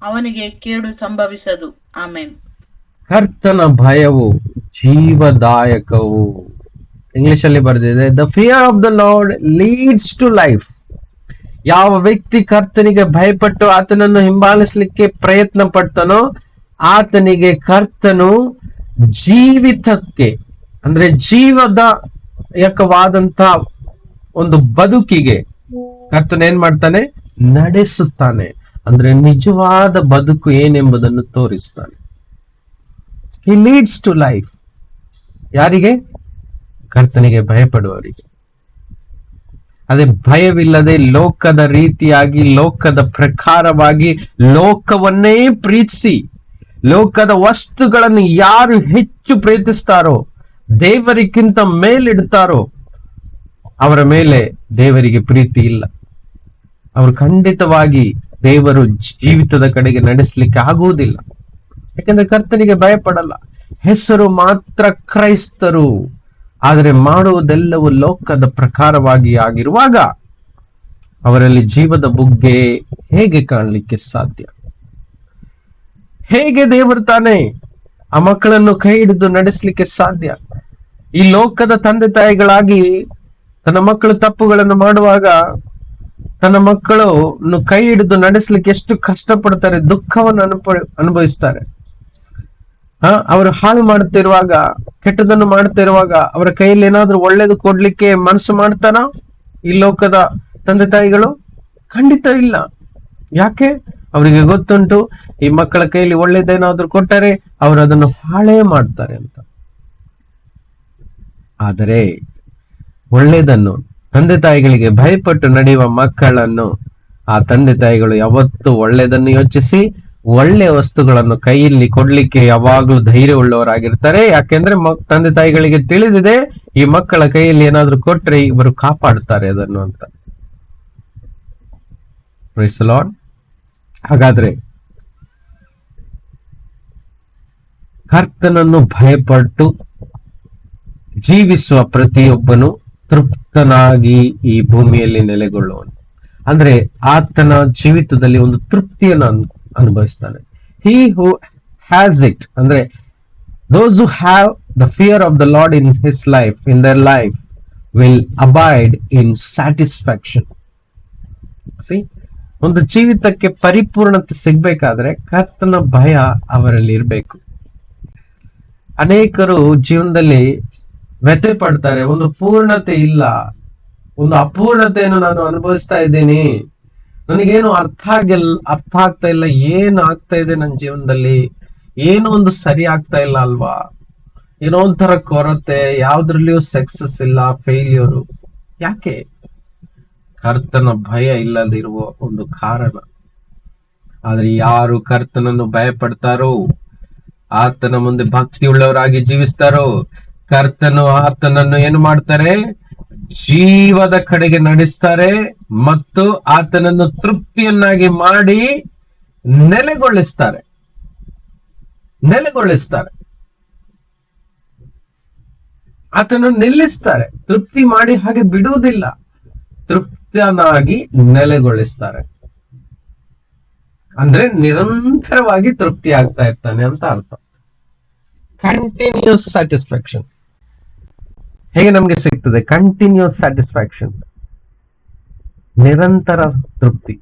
ಅವನಿಗೆ ಕೇಡು ಸಂಭವಿಸದು. ಆಮೆನ್. ಕರ್ತನ ಭಯವು ಜೀವದಾಯಕವು. ಇಂಗ್ಲಿಷ್ ಅಲ್ಲಿ ಬರೆದಿದೆ, the fear of the Lord leads to life. ಯಾವ ವ್ಯಕ್ತಿ ಕರ್ತನಿಗೆ ಭಯಪಟ್ಟು ಆತನನ್ನು ಹಿಂಬಾಲಿಸಲಿಕ್ಕೆ ಪ್ರಯತ್ನ ಪಡ್ತಾನೋ ಆತನಿಗೆ ಕರ್ತನು ಜೀವಿತಕ್ಕೆ, ಅಂದ್ರೆ ಜೀವದಾಯಕವಾದಂತ ಒಂದು ಬದುಕಿಗೆ ಕರ್ತನ ಏನ್ ಮಾಡ್ತಾನೆ, ನಡೆಸುತ್ತಾನೆ. ಅಂದ್ರೆ ನಿಜವಾದ ಬದುಕು ಏನೆಂಬುದನ್ನು ತೋರಿಸ್ತಾನೆ. ಹಿ ಲೀಡ್ಸ್ ಟು ಲೈಫ್. ಯಾರಿಗೆ? ಕರ್ತನಿಗೆ ಭಯಪಡುವವರಿಗೆ. ಅದೇ ಭಯವಿಲ್ಲದೆ ಲೋಕದ ರೀತಿಯಾಗಿ, ಲೋಕದ ಪ್ರಕಾರವಾಗಿ, ಲೋಕವನ್ನೇ ಪ್ರೀತಿಸಿ, ಲೋಕದ ವಸ್ತುಗಳನ್ನು ಯಾರು ಹೆಚ್ಚು ಪ್ರೀತಿಸ್ತಾರೋ, ದೇವರಿಗಿಂತ ಮೇಲಿಡ್ತಾರೋ, ಅವರ ಮೇಲೆ ದೇವರಿಗೆ ಪ್ರೀತಿ ಇಲ್ಲ. ಅವರು ಖಂಡಿತವಾಗಿ ದೇವರು ಜೀವಿತದ ಕಡೆಗೆ ನಡೆಸಲಿಕ್ಕೆ ಆಗುವುದಿಲ್ಲ. ಯಾಕಂದ್ರೆ ಕರ್ತನಿಗೆ ಭಯಪಡಲ್ಲ. ಹೆಸರು ಮಾತ್ರ ಕ್ರೈಸ್ತರು, ಆದರೆ ಮಾಡುವುದೆಲ್ಲವೂ ಲೋಕದ ಪ್ರಕಾರವಾಗಿ ಆಗಿರುವಾಗ ಅವರಲ್ಲಿ ಜೀವದ ಬುಗ್ಗೆ ಹೇಗೆ ಕಾಣಲಿಕ್ಕೆ ಸಾಧ್ಯ? ಹೇಗೆ ದೇವರು ತಾನೇ ಆ ಮಕ್ಕಳನ್ನು ಕೈ ಹಿಡಿದು ನಡೆಸಲಿಕ್ಕೆ ಸಾಧ್ಯ? ಈ ಲೋಕದ ತಂದೆ ತಾಯಿಗಳಾಗಿ ತನ್ನ ಮಕ್ಕಳು ತಪ್ಪುಗಳನ್ನು ಮಾಡುವಾಗ ತನ್ನ ಮಕ್ಕಳನ್ನು ಕೈ ಹಿಡಿದು ನಡೆಸಲಿಕ್ಕೆ ಎಷ್ಟು ಕಷ್ಟಪಡ್ತಾರೆ, ದುಃಖವನ್ನು ಅನುಭವಿಸ್ತಾರೆ. ಅವರು ಹಾಳು ಮಾಡುತ್ತಿರುವಾಗ, ಕೆಟ್ಟದನ್ನು ಮಾಡುತ್ತಿರುವಾಗ ಅವರ ಕೈಯಲ್ಲಿ ಏನಾದ್ರೂ ಒಳ್ಳೇದು ಕೊಡ್ಲಿಕ್ಕೆ ಮನಸ್ಸು ಮಾಡ್ತಾರ ಈ ಲೋಕದ ತಂದೆ ತಾಯಿಗಳು? ಖಂಡಿತ ಇಲ್ಲ. ಯಾಕೆ? ಅವರಿಗೆ ಗೊತ್ತುಂಟು, ಈ ಮಕ್ಕಳ ಕೈಯಲ್ಲಿ ಒಳ್ಳೇದೇನಾದ್ರೂ ಕೊಟ್ಟರೆ ಅವರು ಅದನ್ನು ಹಾಳೇ ಮಾಡ್ತಾರೆ ಅಂತ. ಆದರೆ ಒಳ್ಳೇದನ್ನು, ತಂದೆ ತಾಯಿಗಳಿಗೆ ಭಯಪಟ್ಟು ನಡೆಯುವ ಮಕ್ಕಳನ್ನು ಆ ತಂದೆ ತಾಯಿಗಳು ಯಾವತ್ತೂ ಒಳ್ಳೇದನ್ನು ಯೋಚಿಸಿ ಒಳ್ಳೆ ವಸ್ತುಗಳನ್ನು ಕೈಯಲ್ಲಿ ಕೊಡ್ಲಿಕ್ಕೆ ಯಾವಾಗ್ಲೂ ಧೈರ್ಯ ಉಳ್ಳವರಾಗಿರ್ತಾರೆ. ಯಾಕೆಂದ್ರೆ ತಂದೆ ತಾಯಿಗಳಿಗೆ ತಿಳಿದಿದೆ, ಈ ಮಕ್ಕಳ ಕೈಯಲ್ಲಿ ಏನಾದ್ರೂ ಕೊಟ್ರೆ ಇವರು ಕಾಪಾಡ್ತಾರೆ ಅದನ್ನು ಅಂತ. Praise the Lord. ಹಾಗಾದ್ರೆ ಕರ್ತನನ್ನು ಭಯಪಟ್ಟು ಜೀವಿಸುವ ಪ್ರತಿಯೊಬ್ಬನು ತೃಪ್ತನಾಗಿ ಈ ಭೂಮಿಯಲ್ಲಿ ನೆಲೆಗೊಳ್ಳುವನು. ಅಂದ್ರೆ ಆತನ ಜೀವಿತದಲ್ಲಿ ಒಂದು ತೃಪ್ತಿಯನ್ನು ಅನುಭವಿಸ್ತಾನೆ. ಹಿ ಹೂ ಹ್ಯಾಸ್ ಇಟ್, ಅಂದ್ರೆ those who have the fear of the Lord in his life, in their life, will abide in satisfaction. See, ಒಂದು ಜೀವಿತಕ್ಕೆ ಪರಿಪೂರ್ಣತೆ ಸಿಗ್ಬೇಕಾದ್ರೆ ಕರ್ತನ ಭಯ ಅವರಲ್ಲಿ ಇರಬೇಕು. ಅನೇಕರು ಜೀವನದಲ್ಲಿ ವ್ಯಥೆ ಪಡ್ತಾರೆ, ಒಂದು ಪೂರ್ಣತೆ ಇಲ್ಲ, ಒಂದು ಅಪೂರ್ಣತೆಯನ್ನು ನಾನು ಅನುಭವಿಸ್ತಾ ಇದ್ದೀನಿ, ನನಗೇನು ಅರ್ಥ ಆಗ್ತಾ ಇಲ್ಲ, ಏನು ಆಗ್ತಾ ಇದೆ ನನ್ನ ಜೀವನದಲ್ಲಿ, ಏನೋ ಒಂದು ಸರಿ ಆಗ್ತಾ ಇಲ್ಲ ಅಲ್ವಾ, ಏನೋ ಒಂಥರ ಕೊರತೆ, ಯಾವ್ದ್ರಲ್ಲಿಯೂ ಸಕ್ಸಸ್ ಇಲ್ಲ, ಫೇಲ್ಯೂರು. ಯಾಕೆ? ಕರ್ತನ ಭಯ ಇಲ್ಲದಿರುವ ಒಂದು ಕಾರಣ. ಆದ್ರೆ ಯಾರು ಕರ್ತನನ್ನು ಭಯ ಪಡ್ತಾರೋ, ಆತನ ಮುಂದೆ ಭಕ್ತಿ ಉಳ್ಳವರಾಗಿ ಜೀವಿಸ್ತಾರೋ, ಕರ್ತನು ಆತನನ್ನು ಏನು ಮಾಡ್ತಾರೆ? ಜೀವದ ಕಡೆಗೆ ನಡೆಸ್ತಾರೆ ಮತ್ತು ಆತನನ್ನು ತೃಪ್ತಿಯನ್ನಾಗಿ ಮಾಡಿ ನೆಲೆಗೊಳಿಸ್ತಾರೆ. ಆತನನ್ನು ನಿಲ್ಲಿಸ್ತಾರೆ. ತೃಪ್ತಿ ಮಾಡಿ ಹಾಗೆ ಬಿಡುವುದಿಲ್ಲ, ತೃಪ್ತನಾಗಿ ನೆಲೆಗೊಳಿಸ್ತಾರೆ. ಅಂದ್ರೆ ನಿರಂತರವಾಗಿ ತೃಪ್ತಿ ಆಗ್ತಾ ಇರ್ತಾನೆ ಅಂತ ಅರ್ಥ. Continuous satisfaction. ಹೇಗೆ ನಮ್ಗೆ ಸಿಗ್ತದೆ? ಕಂಟಿನ್ಯೂಸ್ ಸ್ಯಾಟಿಸ್ಫ್ಯಾಕ್ಷನ್, ನಿರಂತರ ತೃಪ್ತಿ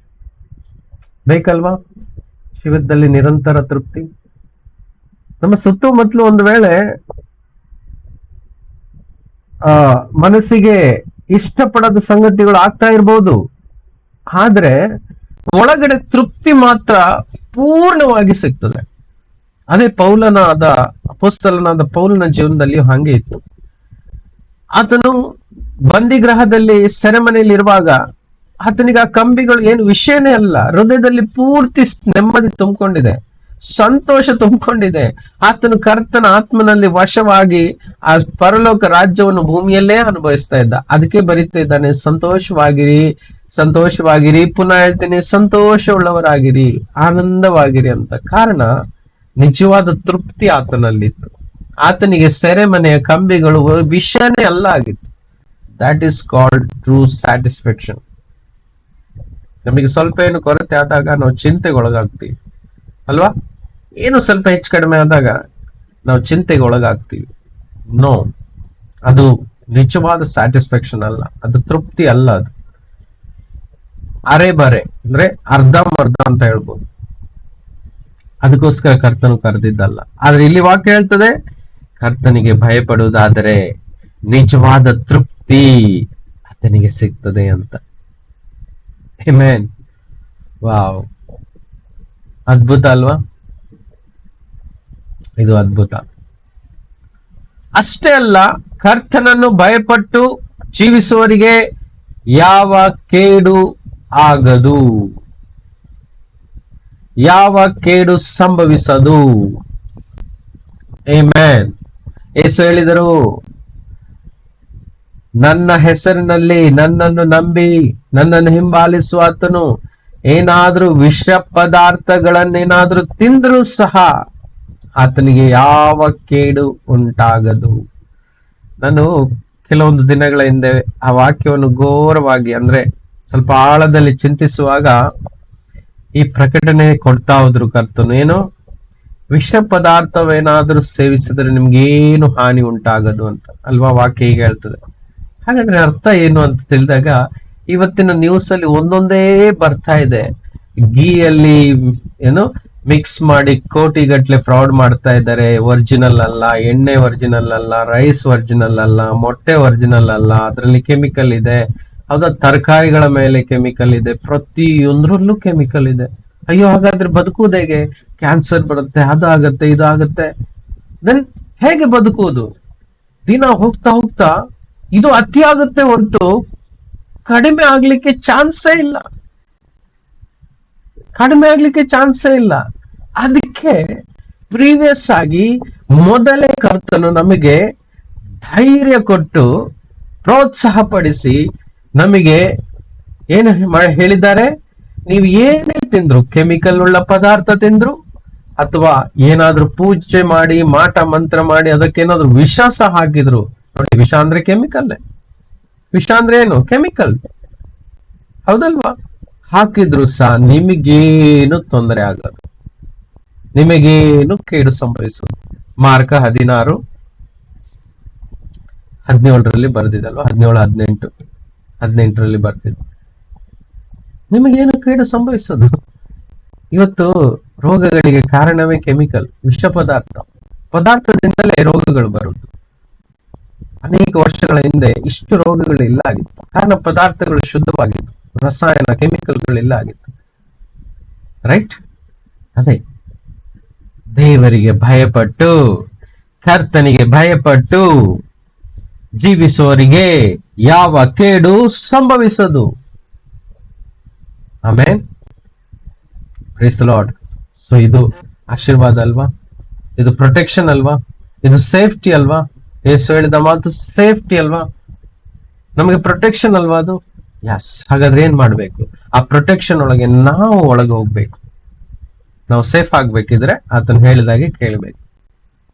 ಬೇಕಲ್ವಾ? ಜೀವಿತದಲ್ಲಿ ನಿರಂತರ ತೃಪ್ತಿ. ನಮ್ಮ ಸುತ್ತಮುತ್ತಲು ಒಂದು ವೇಳೆ ಮನಸ್ಸಿಗೆ ಇಷ್ಟಪಡದ ಸಂಗತಿಗಳು ಆಗ್ತಾ ಇರ್ಬೋದು, ಆದ್ರೆ ಒಳಗಡೆ ತೃಪ್ತಿ ಮಾತ್ರ ಪೂರ್ಣವಾಗಿ ಸಿಗ್ತದೆ. ಅದೇ ಅಪೊಸ್ತಲನಾದ ಪೌಲನ ಜೀವನದಲ್ಲಿಯೂ ಹಾಗೆ ಇತ್ತು. ಆತನು ಬಂದಿಗ್ರಹದಲ್ಲಿ ಸೆರೆಮನೆಯಲ್ಲಿ ಇರುವಾಗ ಆತನಿಗೆ ಆ ಕಂಬಿಗಳು ಏನು ವಿಷಯನೇ ಅಲ್ಲ. ಹೃದಯದಲ್ಲಿ ಪೂರ್ತಿ ನೆಮ್ಮದಿ ತುಂಬಿಕೊಂಡಿದೆ, ಸಂತೋಷ ತುಂಬಿಕೊಂಡಿದೆ. ಆತನು ಕರ್ತನ ಆತ್ಮನಲ್ಲಿ ವಶವಾಗಿ ಆ ಪರಲೋಕ ರಾಜ್ಯವನ್ನು ಭೂಮಿಯಲ್ಲೇ ಅನುಭವಿಸ್ತಾ ಇದ್ದ. ಅದಕ್ಕೆ ಬರೀತಾ ಇದ್ದಾನೆ, ಸಂತೋಷವಾಗಿರಿ, ಪುನಃ ಹೇಳ್ತೀನಿ, ಸಂತೋಷವುಳ್ಳವರಾಗಿರಿ, ಆನಂದವಾಗಿರಿ ಅಂತ. ಕಾರಣ ನಿಜವಾದ ತೃಪ್ತಿ ಆತನಲ್ಲಿತ್ತು. ಆತನಿಗೆ ಸೆರೆಮನೆಯ ಕಂಬಿಗಳು ವಿಷಯನೇ ಅಲ್ಲ ಆಗಿತ್ತು. That is called true satisfaction. ನಮಗೆ ಸ್ವಲ್ಪ ಏನು ಕೊರತೆ ಆದಾಗ ನಾವು ಚಿಂತೆಗೆ ಒಳಗಾಗ್ತೀವಿ ಅಲ್ವಾ? ಏನು ಸ್ವಲ್ಪ ಹೆಚ್ಚು ಕಡಿಮೆ ಆದಾಗ ನಾವು ಚಿಂತೆಗೆ ಒಳಗಾಗ್ತೀವಿ. ನೋ, ಅದು ನಿಜವಾದ ಸ್ಯಾಟಿಸ್ಫ್ಯಾಕ್ಷನ್ ಅಲ್ಲ, ಅದು ತೃಪ್ತಿ ಅಲ್ಲ. ಅದು ಅರೆ ಬರೆ ಅಂದ್ರೆ ಅರ್ಧಂಬರ್ಧ ಅಂತ ಹೇಳ್ಬೋದು. ಅದಕ್ಕೋಸ್ಕರ ಕರ್ತನು ಕರೆದಿದ್ದಲ್ಲ. ಆದ್ರೆ ಇಲ್ಲಿ ವಾಕ್ಯ ಹೇಳ್ತದೆ, ಕರ್ತನಿಗೆ ಭಯಪಡುವುದಾದರೆ ನಿಜವಾದ ತೃಪ್ತಿ ಆತನಿಗೆ ಸಿಗ್ತದೆ ಅಂತ. ಆಮೆನ್. ವಾವ್, ಅದ್ಭುತ ಅಲ್ವಾ? ಇದು ಅದ್ಭುತ. ಅಷ್ಟೇ ಅಲ್ಲ, ಕರ್ತನನ್ನು ಭಯಪಟ್ಟು ಜೀವಿಸುವವರಿಗೆ ಯಾವ ಕೇಡು ಆಗದು, ಯಾವ ಕೇಡು ಸಂಭವಿಸದು. ಆಮೆನ್. ಯೇಸು ಹೇಳಿದರು, ನನ್ನ ಹೆಸರಿನಲ್ಲಿ ನನ್ನನ್ನು ನಂಬಿ ನನ್ನನ್ನು ಹಿಂಬಾಲಿಸುವ ಆತನು ಏನಾದ್ರೂ ವಿಷ ಪದಾರ್ಥಗಳನ್ನೇನಾದ್ರೂ ತಿಂದ್ರೂ ಸಹ ಆತನಿಗೆ ಯಾವ ಕೇಡು ಉಂಟಾಗದು. ನಾನು ಕೆಲವೊಂದು ದಿನಗಳ ಹಿಂದೆ ಆ ವಾಕ್ಯವನ್ನು ಘೋರವಾಗಿ, ಅಂದ್ರೆ ಸ್ವಲ್ಪ ಆಳದಲ್ಲಿ ಚಿಂತಿಸುವಾಗ ಈ ಪ್ರಕಟಣೆ ಕೊಡ್ತಾ ಹೋದ್ರು ಕರ್ತನು. ಏನು? ವಿಷ ಪದಾರ್ಥವೇನಾದ್ರೂ ಸೇವಿಸಿದ್ರೆ ನಿಮ್ಗೇನು ಹಾನಿ ಉಂಟಾಗದು ಅಂತ ಅಲ್ವಾ ವಾಕ್ಯ ಹೀಗೆ ಹೇಳ್ತದೆ. ಹಾಗಾದ್ರೆ ಅರ್ಥ ಏನು ಅಂತ ತಿಳಿದಾಗ, ಇವತ್ತಿನ ನ್ಯೂಸ್ ಅಲ್ಲಿ ಒಂದೊಂದೇ ಬರ್ತಾ ಇದೆ. ಗೀಯಲ್ಲಿ ಏನು ಮಿಕ್ಸ್ ಮಾಡಿ ಕೋಟಿಗಟ್ಲೆ ಫ್ರಾಡ್ ಮಾಡ್ತಾ ಇದ್ದಾರೆ. ಒರಿಜಿನಲ್ ಅಲ್ಲ, ಎಣ್ಣೆ ಒರಿಜಿನಲ್ ಅಲ್ಲ, ರೈಸ್ ಒರಿಜಿನಲ್ ಅಲ್ಲ, ಮೊಟ್ಟೆ ಒರಿಜಿನಲ್ ಅಲ್ಲ, ಅದರಲ್ಲಿ ಕೆಮಿಕಲ್ ಇದೆ. ಹೌದಾ? ತರಕಾರಿಗಳ ಮೇಲೆ ಕೆಮಿಕಲ್ ಇದೆ, ಪ್ರತಿಯೊಂದ್ರಲ್ಲೂ ಕೆಮಿಕಲ್ ಇದೆ. ಅಯ್ಯೋ, ಹಾಗಾದ್ರೆ ಬದುಕುವುದು ಹೇಗೆ? ಕ್ಯಾನ್ಸರ್ ಬರುತ್ತೆ, ಅದಾಗತ್ತೆ, ಇದಾಗತ್ತೆ. ದೆನ್ ಹೇಗೆ ಬದುಕುವುದು? ದಿನ ಹೋಗ್ತಾ ಹೋಗ್ತಾ ಇದು ಅತಿ ಆಗುತ್ತೆ ಹೊರತು ಕಡಿಮೆ ಆಗ್ಲಿಕ್ಕೆ ಚಾನ್ಸೇ ಇಲ್ಲ, ಕಡಿಮೆ ಆಗ್ಲಿಕ್ಕೆ ಚಾನ್ಸೇ ಇಲ್ಲ. ಅದಕ್ಕೆ ಪ್ರೀವಿಯಸ್ ಆಗಿ ಮೊದಲೇ ಕರ್ತನು ನಮಗೆ ಧೈರ್ಯ ಕೊಟ್ಟು ಪ್ರೋತ್ಸಾಹ ಪಡಿಸಿ ನಮಗೆ ಏನು ಹೇಳಿದ್ದಾರೆ? ನೀವು ಏನೇ ತಿಂದ್ರು, ಕೆಮಿಕಲ್ ಉಳ್ಳ ಪದಾರ್ಥ ತಿಂದ್ರು ಅಥವಾ ಏನಾದ್ರೂ ಪೂಜೆ ಮಾಡಿ ಮಾಟ ಮಂತ್ರ ಮಾಡಿ ಅದಕ್ಕೇನಾದ್ರೂ ವಿಷ ಸಹ ಹಾಕಿದ್ರು, ನೋಡಿ, ವಿಷ ಅಂದ್ರೆ ಕೆಮಿಕಲ್, ವಿಷ ಅಂದ್ರೆ ಏನು? ಕೆಮಿಕಲ್, ಹೌದಲ್ವಾ? ಹಾಕಿದ್ರು ಸಹ ನಿಮಗೇನು ತೊಂದರೆ ಆಗದು, ನಿಮಗೇನು ಕೇಡು ಸಂಭವಿಸೋದು. ಮಾರ್ಕ 16:17 ಬರ್ದಿದಲ್ವಾ? 17-18 ಬರ್ತಿದೆ. ನಿಮಗೇನು ಕೇಡು ಸಂಭವಿಸೋದು. ಇವತ್ತು ರೋಗಗಳಿಗೆ ಕಾರಣವೇ ಕೆಮಿಕಲ್, ವಿಷ ಪದಾರ್ಥದಿಂದಲೇ ರೋಗಗಳು ಬರುವುದು. ಅನೇಕ ವರ್ಷಗಳ ಹಿಂದೆ ಇಷ್ಟು ರೋಗಗಳು ಇಲ್ಲ ಆಗಿತ್ತು, ಕಾರಣ ಪದಾರ್ಥಗಳು ಶುದ್ಧವಾಗಿತ್ತು, ರಸಾಯನ ಕೆಮಿಕಲ್ಗಳಿಲ್ಲ ಆಗಿತ್ತು. ರೈಟ್? ಅದೇ ದೇವರಿಗೆ ಭಯಪಟ್ಟು, ಕರ್ತನಿಗೆ ಭಯಪಟ್ಟು ಜೀವಿಸುವವರಿಗೆ ಯಾವ ಕೇಡು ಸಂಭವಿಸದು. ಆಮೆನ್. Praise the Lord. ಸೊ ಇದು ಆಶೀರ್ವಾದ ಅಲ್ವಾ? ಇದು ಪ್ರೊಟೆಕ್ಷನ್ ಅಲ್ವಾ? ಇದು ಸೇಫ್ಟಿ ಅಲ್ವಾ? ಯೇಸು ಹೇಳಿದ ಮಾತು ಸೇಫ್ಟಿ ಅಲ್ವಾ? ನಮಗೆ ಪ್ರೊಟೆಕ್ಷನ್ ಅಲ್ವಾ ಅದು? ಯಸ್. ಹಾಗಾದ್ರೆ ಏನ್ ಮಾಡ್ಬೇಕು? ಆ ಪ್ರೊಟೆಕ್ಷನ್ ಒಳಗೆ ನಾವು ಒಳಗೆ ಹೋಗ್ಬೇಕು. ನಾವು ಸೇಫ್ ಆಗ್ಬೇಕಿದ್ರೆ ಆತನು ಹೇಳಿದಾಗೆ ಕೇಳಬೇಕು.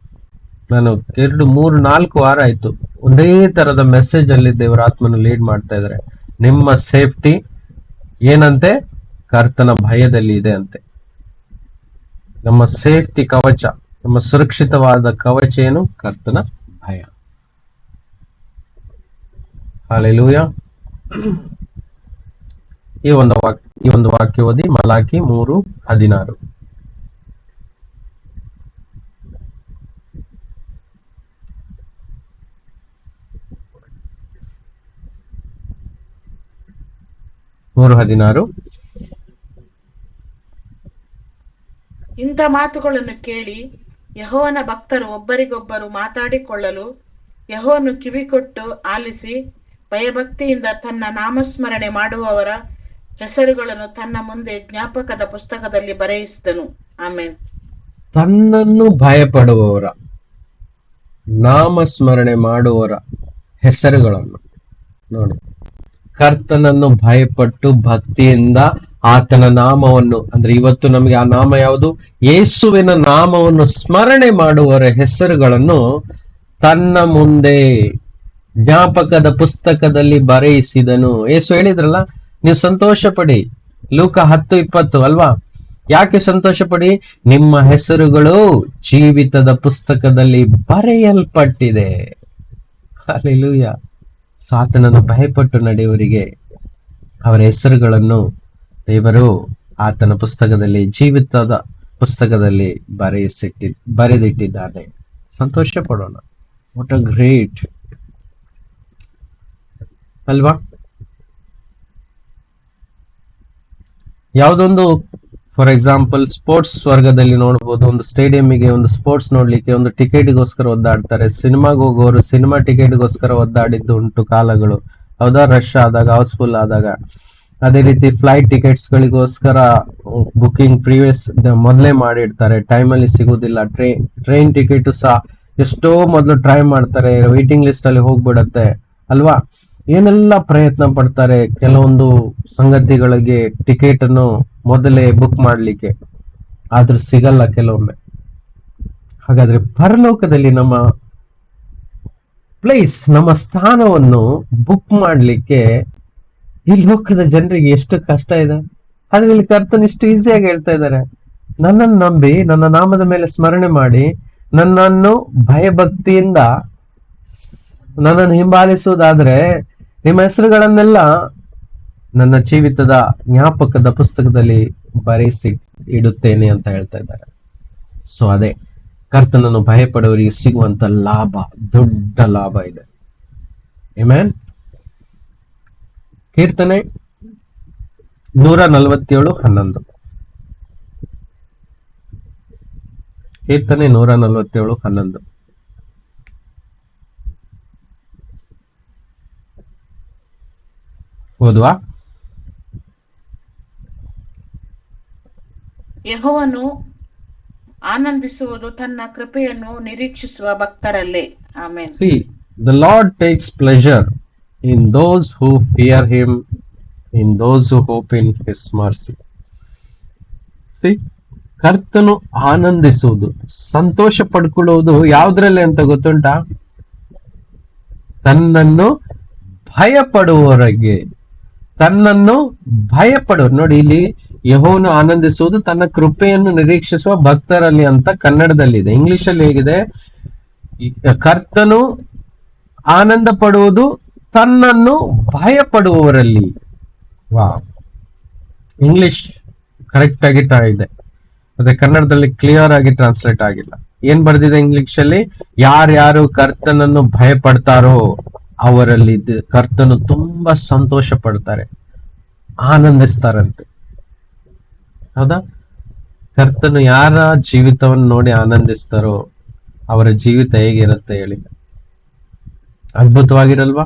ನಾನು 2, 3, 4 ವಾರ ಆಯ್ತು ಒಂದೇ ತರದ ಮೆಸೇಜ್ ಅಲ್ಲಿ ದೇವರ ಆತ್ಮನ ಲೀಡ್ ಮಾಡ್ತಾ ಇದ್ದಾರೆ. ನಿಮ್ಮ ಸೇಫ್ಟಿ ಏನಂತೆ? ಕರ್ತನ ಭಯದಲ್ಲಿ ಇದೆ ಅಂತೆ. ನಮ್ಮ ಸೇಫ್ಟಿ ಕವಚ, ನಮ್ಮ ಸುರಕ್ಷಿತವಾದ ಕವಚ ಏನು? ಕರ್ತನ ಭಯ. ಹಾಲೆಲೂಯ. ಈ ಒಂದು ವಾಕ್ಯ ಓದಿ, ಮಲಾಕಿ 3:16. ಇಂಥ ಮಾತುಗಳನ್ನು ಕೇಳಿ ಯೆಹೋವನ ಭಕ್ತರು ಒಬ್ಬರಿಗೊಬ್ಬರು ಮಾತಾಡಿಕೊಳ್ಳಲು ಯೆಹೋವನು ಕಿವಿಕೊಟ್ಟು ಆಲಿಸಿ ಭಯಭಕ್ತಿಯಿಂದ ತನ್ನ ನಾಮಸ್ಮರಣೆ ಮಾಡುವವರ ಹೆಸರುಗಳನ್ನು ತನ್ನ ಮುಂದೆ ಜ್ಞಾಪಕದ ಪುಸ್ತಕದಲ್ಲಿ ಬರೆಯಿಸಿದನು. ಆಮೇನ್. ತನ್ನನ್ನು ಭಯಪಡುವವರ, ನಾಮಸ್ಮರಣೆ ಮಾಡುವವರ ಹೆಸರುಗಳನ್ನು ನೋಡಿ. ಕರ್ತನನ್ನು ಭಯಪಟ್ಟು ಭಕ್ತಿಯಿಂದ ಆತನ ನಾಮವನ್ನು, ಅಂದ್ರೆ ಇವತ್ತು ನಮಗೆ ಆ ನಾಮ ಯಾವುದು? ಯೇಸುವಿನ ನಾಮವನ್ನು ಸ್ಮರಣೆ ಮಾಡುವವರ ಹೆಸರುಗಳನ್ನು ತನ್ನ ಮುಂದೆ ಜ್ಞಾಪಕದ ಪುಸ್ತಕದಲ್ಲಿ ಬರೆಯಿಸಿದನು. ಯೇಸು ಹೇಳಿದ್ರಲ್ಲ, ನೀವು ಸಂತೋಷ ಪಡಿ. ಲೂಕ 10:20 ಅಲ್ವಾ? ಯಾಕೆ ಸಂತೋಷ ಪಡಿ? ನಿಮ್ಮ ಹೆಸರುಗಳು ಜೀವಿತದ ಪುಸ್ತಕದಲ್ಲಿ ಬರೆಯಲ್ಪಟ್ಟಿದೆ. ಹಲ್ಲೆಲೂಯಾ. ಆತನನ್ನು ಭಯಪಟ್ಟು ನಡೆಯುವವರಿಗೆ ಅವರ ಹೆಸರುಗಳನ್ನು ದೇವರು ಆತನ ಪುಸ್ತಕದಲ್ಲಿ, ಜೀವಿತದ ಪುಸ್ತಕದಲ್ಲಿ ಬರೆದಿಟ್ಟಿದ್ದಾನೆ. ಸಂತೋಷ ಪಡೋಣ. ವಾಟ್ ಅ ಗ್ರೇಟ್ ಅಲ್ವಾ? ಯಾವುದೊಂದು, ಫಾರ್ ಎಕ್ಸಾಂಪಲ್ ಸ್ಪೋರ್ಟ್ಸ್ ವರ್ಗದಲ್ಲಿ ನೋಡ್ಬೋದು, ಒಂದು ಸ್ಟೇಡಿಯಂಗೆ ಒಂದು ಸ್ಪೋರ್ಟ್ಸ್ ನೋಡ್ಲಿಕ್ಕೆ ಒಂದು ಟಿಕೆಟ್ಗೋಸ್ಕರ ಒದ್ದಾಡ್ತಾರೆ. ಸಿನಿಮಾಗೆ ಹೋಗೋರು ಸಿನಿಮಾ ಟಿಕೆಟ್ಗೋಸ್ಕರ ಒದ್ದಾಡಿದ್ದು ಉಂಟು ಕಾಲಗಳು, ಹೌದಾ? ರಶ್ ಆದಾಗ, ಹೌಸ್ಫುಲ್ ಆದಾಗ. ಅದೇ ರೀತಿ ಫ್ಲೈಟ್ ಟಿಕೆಟ್ಸ್ ಗಳಿಗೋಸ್ಕರ ಬುಕಿಂಗ್ ಪ್ರೀವಿಯಸ್ ಮೊದಲೇ ಮಾಡಿಡ್ತಾರೆ, ಟೈಮಲ್ಲಿ ಸಿಗುದಿಲ್ಲ. ಟ್ರೈನ್ ಟಿಕೆಟ್ ಸಹ ಎಷ್ಟೋ ಮೊದಲು ಟ್ರೈ ಮಾಡ್ತಾರೆ, ವೇಟಿಂಗ್ ಲಿಸ್ಟ್ ಅಲ್ಲಿ ಹೋಗ್ಬಿಡತ್ತೆ ಅಲ್ವಾ? ಏನೆಲ್ಲ ಪ್ರಯತ್ನ ಪಡ್ತಾರೆ ಕೆಲವೊಂದು ಸಂಗತಿಗಳಿಗೆ ಟಿಕೆಟ್ ಅನ್ನು ಮೊದಲೇ ಬುಕ್ ಮಾಡ್ಲಿಕ್ಕೆ, ಆದ್ರೂ ಸಿಗಲ್ಲ ಕೆಲವೊಮ್ಮೆ. ಹಾಗಾದ್ರೆ ಪರಲೋಕದಲ್ಲಿ ನಮ್ಮ ಪ್ಲೇಸ್, ನಮ್ಮ ಸ್ಥಾನವನ್ನು ಬುಕ್ ಮಾಡ್ಲಿಕ್ಕೆ ಈ ಲೋಕದ ಜನರಿಗೆ ಎಷ್ಟು ಕಷ್ಟ ಇದೆ. ಆದ್ರೆ ಇಲ್ಲಿ ಕರ್ತನ್ ಇಷ್ಟು ಈಸಿಯಾಗಿ ಹೇಳ್ತಾ ಇದ್ದಾರೆ, ನನ್ನನ್ನು ನಂಬಿ ನನ್ನ ನಾಮದ ಮೇಲೆ ಸ್ಮರಣೆ ಮಾಡಿ ನನ್ನನ್ನು ಭಯಭಕ್ತಿಯಿಂದ ನನ್ನನ್ನು ಹಿಂಬಾಲಿಸುವುದಾದ್ರೆ ನಿಮ್ಮ ಹೆಸರುಗಳನ್ನೆಲ್ಲ ನನ್ನ ಜೀವಿತದ ಜ್ಞಾಪಕದ ಪುಸ್ತಕದಲ್ಲಿ ಬರೆಸಿ ಇಡುತ್ತೇನೆ ಅಂತ ಹೇಳ್ತಾ ಇದ್ದಾರೆ. ಸೊ ಅದೇ ಕರ್ತನನ್ನು ಭಯಪಡುವವರಿಗೆ ಸಿಗುವಂತ ಲಾಭ, ದೊಡ್ಡ ಲಾಭ ಇದೆ. ಆಮೆನ್. ಕೀರ್ತನೆ 147:11. ಕೀರ್ತನೆ 147:11. ಓದುವ. ಯೆಹೋವನು ಆನಂದಿಸುವುದು ತನ್ನ ಕೃಪೆಯನ್ನು ನಿರೀಕ್ಷಿಸುವ ಭಕ್ತರಲ್ಲೇ. Amen. See, the Lord takes pleasure in those who fear him, in those who hope in his mercy. See, ಕರ್ತನು ಆನಂದಿಸುವುದು, ಸಂತೋಷ ಪಡ್ಕೊಳ್ಳುವುದು ಯಾವುದ್ರಲ್ಲಿ ಅಂತ ಗೊತ್ತುಂಟಾ? ತನ್ನನ್ನು ಭಯಪಡುವವರಿಗೆ. ತನ್ನನ್ನು ಭಯಪಡುವರು. ನೋಡಿ, ಇಲ್ಲಿ ಯೆಹೋವನು ಆನಂದಿಸುವುದು ತನ್ನ ಕೃಪೆಯನ್ನು ನಿರೀಕ್ಷಿಸುವ ಭಕ್ತರಲ್ಲಿ ಅಂತ ಕನ್ನಡದಲ್ಲಿದೆ. ಇಂಗ್ಲಿಷ್ ಅಲ್ಲಿ ಹೇಗಿದೆ? ಕರ್ತನು ಆನಂದ ಪಡುವುದು ತನ್ನನ್ನು ಭಯಪಡುವವರಲ್ಲಿ. ವಾ, ಇಂಗ್ಲಿಷ್ ಕರೆಕ್ಟ್ ಆಗಿ ಇದೆ, ಅದೇ ಕನ್ನಡದಲ್ಲಿ ಕ್ಲಿಯರ್ ಆಗಿ ಟ್ರಾನ್ಸ್ಲೇಟ್ ಆಗಿಲ್ಲ. ಏನ್ ಬರ್ದಿದೆ ಇಂಗ್ಲಿಷ್ ಅಲ್ಲಿ? ಯಾರ್ಯಾರು ಕರ್ತನನ್ನು ಭಯಪಡ್ತಾರೋ ಅವರಲ್ಲಿ ಕರ್ತನು ತುಂಬಾ ಸಂತೋಷ ಪಡ್ತಾರೆ, ಆನಂದಿಸ್ತಾರಂತೆ. ಹೌದಾ? ಕರ್ತನು ಯಾರ ಜೀವಿತವನ್ನು ನೋಡಿ ಆನಂದಿಸ್ತಾರೋ ಅವರ ಜೀವಿತ ಹೇಗಿರುತ್ತೆ ಹೇಳಿ? ಅದ್ಭುತವಾಗಿರಲ್ವಾ?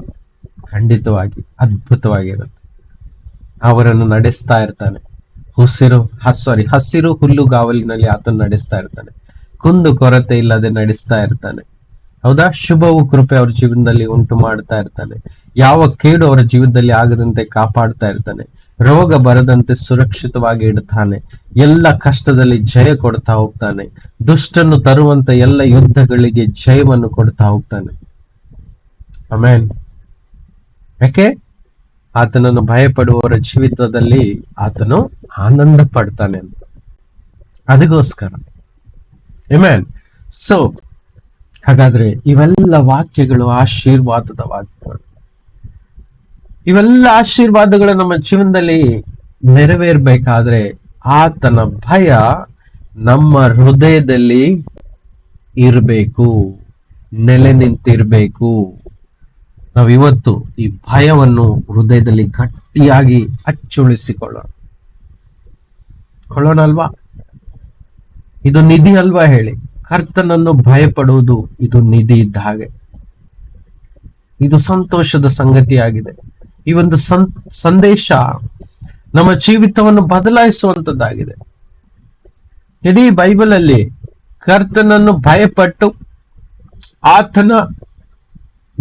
ಖಂಡಿತವಾಗಿ ಅದ್ಭುತವಾಗಿರುತ್ತೆ. ಅವರನ್ನು ನಡೆಸ್ತಾ ಇರ್ತಾನೆ. ಹಸಿರು ಹುಲ್ಲುಗಾವಲಿನಲ್ಲಿ ಆತನು ನಡೆಸ್ತಾ ಇರ್ತಾನೆ. ಕುಂದು ಕೊರತೆ ಇಲ್ಲದೆ ನಡೆಸ್ತಾ ಇರ್ತಾನೆ. ಹೌದಾ? ಶುಭವು ಕೃಪೆ ಅವ್ರ ಜೀವನದಲ್ಲಿ ಉಂಟು ಮಾಡ್ತಾ ಇರ್ತಾನೆ. ಯಾವ ಕೇಡು ಅವರ ಜೀವನದಲ್ಲಿ ಆಗದಂತೆ ಕಾಪಾಡ್ತಾ ಇರ್ತಾನೆ. ರೋಗ ಬರದಂತೆ ಸುರಕ್ಷಿತವಾಗಿ ಇಡ್ತಾನೆ. ಎಲ್ಲ ಕಷ್ಟದಲ್ಲಿ ಜಯ ಕೊಡ್ತಾ ಹೋಗ್ತಾನೆ. ದುಷ್ಟನ್ನು ತರುವಂತ ಎಲ್ಲ ಯುದ್ಧಗಳಿಗೆ ಜಯವನ್ನು ಕೊಡ್ತಾ ಹೋಗ್ತಾನೆ. ಆಮೆನ್. ಯಾಕೆ? ಆತನನ್ನು ಭಯಪಡುವವರ ಜೀವಿತದಲ್ಲಿ ಆತನು ಆನಂದ ಪಡ್ತಾನೆ ಅಂತ. ಅದಕ್ಕೋಸ್ಕರ ಆಮೆನ್. ಸೊ ಹಾಗಾದ್ರೆ ಇವೆಲ್ಲ ವಾಕ್ಯಗಳು ಆಶೀರ್ವಾದದ ವಾಕ್ಯಗಳು. ಇವೆಲ್ಲ ಆಶೀರ್ವಾದಗಳು ನಮ್ಮ ಜೀವನದಲ್ಲಿ ನೆರವೇರ್ಬೇಕಾದ್ರೆ ಆತನ ಭಯ ನಮ್ಮ ಹೃದಯದಲ್ಲಿ ಇರಬೇಕು, ನೆಲೆ ನಿಂತಿರ್ಬೇಕು. ನಾವಿವತ್ತು ಈ ಭಯವನ್ನು ಹೃದಯದಲ್ಲಿ ಗಟ್ಟಿಯಾಗಿ ಕೊಳ್ಳೋಣ ಅಲ್ವಾ? ಇದು ನಿಧಿ ಅಲ್ವಾ ಹೇಳಿ? ಕರ್ತನನ್ನು ಭಯಪಡುವುದು ಇದು ನಿಧಿ ಇದ್ದ ಹಾಗೆ. ಇದು ಸಂತೋಷದ ಸಂಗತಿಯಾಗಿದೆ. ಈ ಒಂದು ಸಂದೇಶ ನಮ್ಮ ಜೀವಿತವನ್ನು ಬದಲಾಯಿಸುವಂತದ್ದಾಗಿದೆ. ಇಡೀ ಬೈಬಲ್ ಅಲ್ಲಿ ಕರ್ತನನ್ನು ಭಯಪಟ್ಟು ಆತನ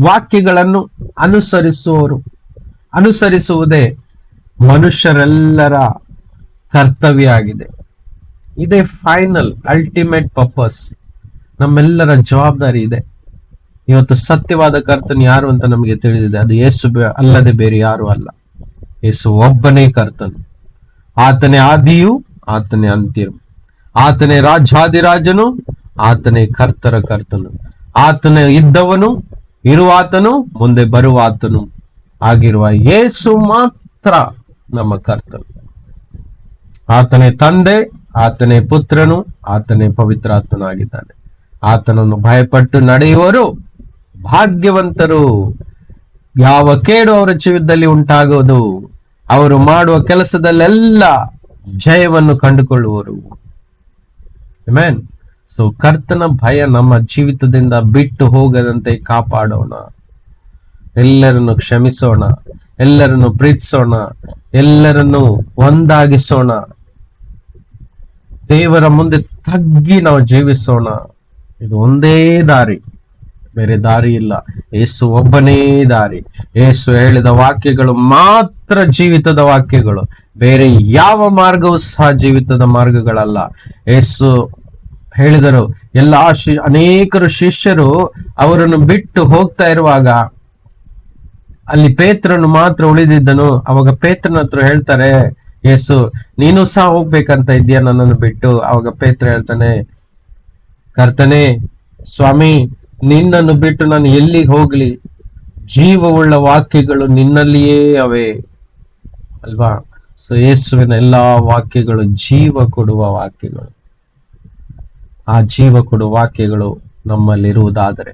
ವಾಕ್ಯಗಳನ್ನು ಅನುಸರಿಸುವುದೇ ಮನುಷ್ಯರೆಲ್ಲರ ಕರ್ತವ್ಯ ಆಗಿದೆ. ಇದೇ ಫೈನಲ್ ಅಲ್ಟಿಮೇಟ್ ಪರ್ಪಸ್. ನಮ್ಮೆಲ್ಲರ ಜವಾಬ್ದಾರಿ ಇದೆ. ಇವತ್ತು ಸತ್ಯವಾದ ಕರ್ತನ್ ಯಾರು ಅಂತ ನಮಗೆ ತಿಳಿದಿದೆ. ಅದು ಯೇಸು ಅಲ್ಲದೆ ಬೇರೆ ಯಾರು ಅಲ್ಲ. ಯೇಸು ಒಬ್ಬನೇ ಕರ್ತನು. ಆತನೇ ಆದಿಯು, ಆತನೇ ಅಂತ್ಯವು. ಆತನೇ ರಾಜಾದಿರಾಜನು, ಆತನೇ ಕರ್ತರ ಕರ್ತನು. ಆತನೇ ಇದ್ದವನು, ಇರುವಾತನು, ಮುಂದೆ ಬರುವಾತನು ಆಗಿರುವ ಯೇಸು ಮಾತ್ರ ನಮ್ಮ ಕರ್ತನು. ಆತನೇ ತಂದೆ, ಆತನೇ ಪುತ್ರನು, ಆತನೇ ಪವಿತ್ರಾತ್ಮನಾಗಿದ್ದಾನೆ. ಆತನನ್ನು ಭಯಪಟ್ಟು ನಡೆಯುವರು ಭಾಗ್ಯವಂತರು. ಯಾವ ಕೇಡು ಅವರ ಜೀವಿತದಲ್ಲಿ ಉಂಟಾಗುವುದು, ಅವರು ಮಾಡುವ ಕೆಲಸದಲ್ಲೆಲ್ಲ ಜಯವನ್ನು ಕಂಡುಕೊಳ್ಳುವರು. ಆಮೆನ್. ಸೊ ಕರ್ತನ ಭಯ ನಮ್ಮ ಜೀವಿತದಿಂದ ಬಿಟ್ಟು ಹೋಗದಂತೆ ಕಾಪಾಡೋಣ. ಎಲ್ಲರನ್ನು ಕ್ಷಮಿಸೋಣ, ಎಲ್ಲರನ್ನು ಪ್ರೀತಿಸೋಣ, ಎಲ್ಲರನ್ನು ಒಂದಾಗಿಸೋಣ. ದೇವರ ಮುಂದೆ ತಗ್ಗಿ ನಾವು ಜೀವಿಸೋಣ. ಇದು ಒಂದೇ ದಾರಿ, ಬೇರೆ ದಾರಿ ಇಲ್ಲ. ಯೇಸು ಒಬ್ಬನೇ ದಾರಿ. ಯೇಸು ಹೇಳಿದ ವಾಕ್ಯಗಳು ಮಾತ್ರ ಜೀವಿತದ ವಾಕ್ಯಗಳು, ಬೇರೆ ಯಾವ ಮಾರ್ಗವೂ ಸಹ ಜೀವಿತದ ಮಾರ್ಗಗಳಲ್ಲ. ಯೇಸು ಹೇಳಿದರು, ಅನೇಕರು ಶಿಷ್ಯರು ಅವರನ್ನು ಬಿಟ್ಟು ಹೋಗ್ತಾ ಇರುವಾಗ ಅಲ್ಲಿ ಪೇತ್ರನು ಮಾತ್ರ ಉಳಿದಿದ್ದನು. ಅವಾಗ ಪೇತ್ರನ ಹತ್ರ ಹೇಳ್ತಾರೆ, ಯೇಸು ನೀನು ಸಹ ಹೋಗ್ಬೇಕಂತ ಇದೆಯಾ ನನ್ನನ್ನು ಬಿಟ್ಟು? ಅವಾಗ ಪೇತ್ರ ಹೇಳ್ತಾನೆ, ಕರ್ತನೇ, ಸ್ವಾಮಿ, ನಿನ್ನನ್ನು ಬಿಟ್ಟು ನಾನು ಎಲ್ಲಿಗೆ ಹೋಗ್ಲಿ? ಜೀವವುಳ್ಳ ವಾಕ್ಯಗಳು ನಿನ್ನಲ್ಲಿಯೇ ಅವೆ ಅಲ್ವಾ? ಸೊ ಯೇಸುವಿನ ಎಲ್ಲಾ ವಾಕ್ಯಗಳು ಜೀವ ಕೊಡುವ ವಾಕ್ಯಗಳು. ಆ ಜೀವ ಕೊಡುವ ವಾಕ್ಯಗಳು ನಮ್ಮಲ್ಲಿರುವುದಾದರೆ,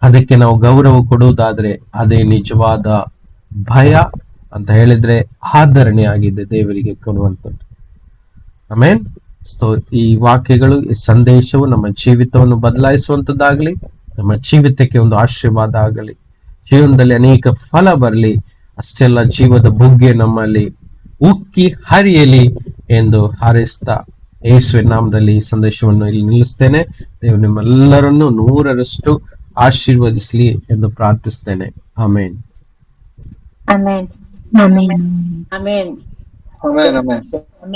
ಅದಕ್ಕೆ ನಾವು ಗೌರವ ಕೊಡುವುದಾದ್ರೆ, ಅದೇ ನಿಜವಾದ ಭಯ ಅಂತ ಹೇಳಿದ್ರೆ ಆಧರಣೆ ಆಗಿದೆ ದೇವರಿಗೆ ಕೊಡುವಂಥದ್ದು. ಆಮೇನ್. ಸೊ ಈ ವಾಕ್ಯಗಳು, ಈ ಸಂದೇಶವು ನಮ್ಮ ಜೀವಿತವನ್ನು ಬದಲಾಯಿಸುವಂತದ್ದಾಗಲಿ, ನಮ್ಮ ಜೀವಿತಕ್ಕೆ ಒಂದು ಆಶೀರ್ವಾದ ಆಗಲಿ, ಜೀವನದಲ್ಲಿ ಅನೇಕ ಫಲ ಬರಲಿ, ಅಷ್ಟೆಲ್ಲ ಜೀವದ ಬುಗ್ಗೆ ನಮ್ಮಲ್ಲಿ ಉಕ್ಕಿ ಹರಿಯಲಿ ಎಂದು ಹಾರೈಸ್ತಾ ಯೇಸುವಿನ ನಾಮದಲ್ಲಿ ಈ ಸಂದೇಶವನ್ನು ಇಲ್ಲಿ ನಿಲ್ಲಿಸ್ತೇನೆ. ದೇವರು ನಿಮ್ಮೆಲ್ಲರನ್ನು 100ರಷ್ಟು ಆಶೀರ್ವದಿಸಲಿ ಎಂದು ಪ್ರಾರ್ಥಿಸ್ತೇನೆ. ಆಮೇನ್. ಆಮೆನ್. ಆಮೇನ್. ಆಮೆನ್. ಆಮೆನ್.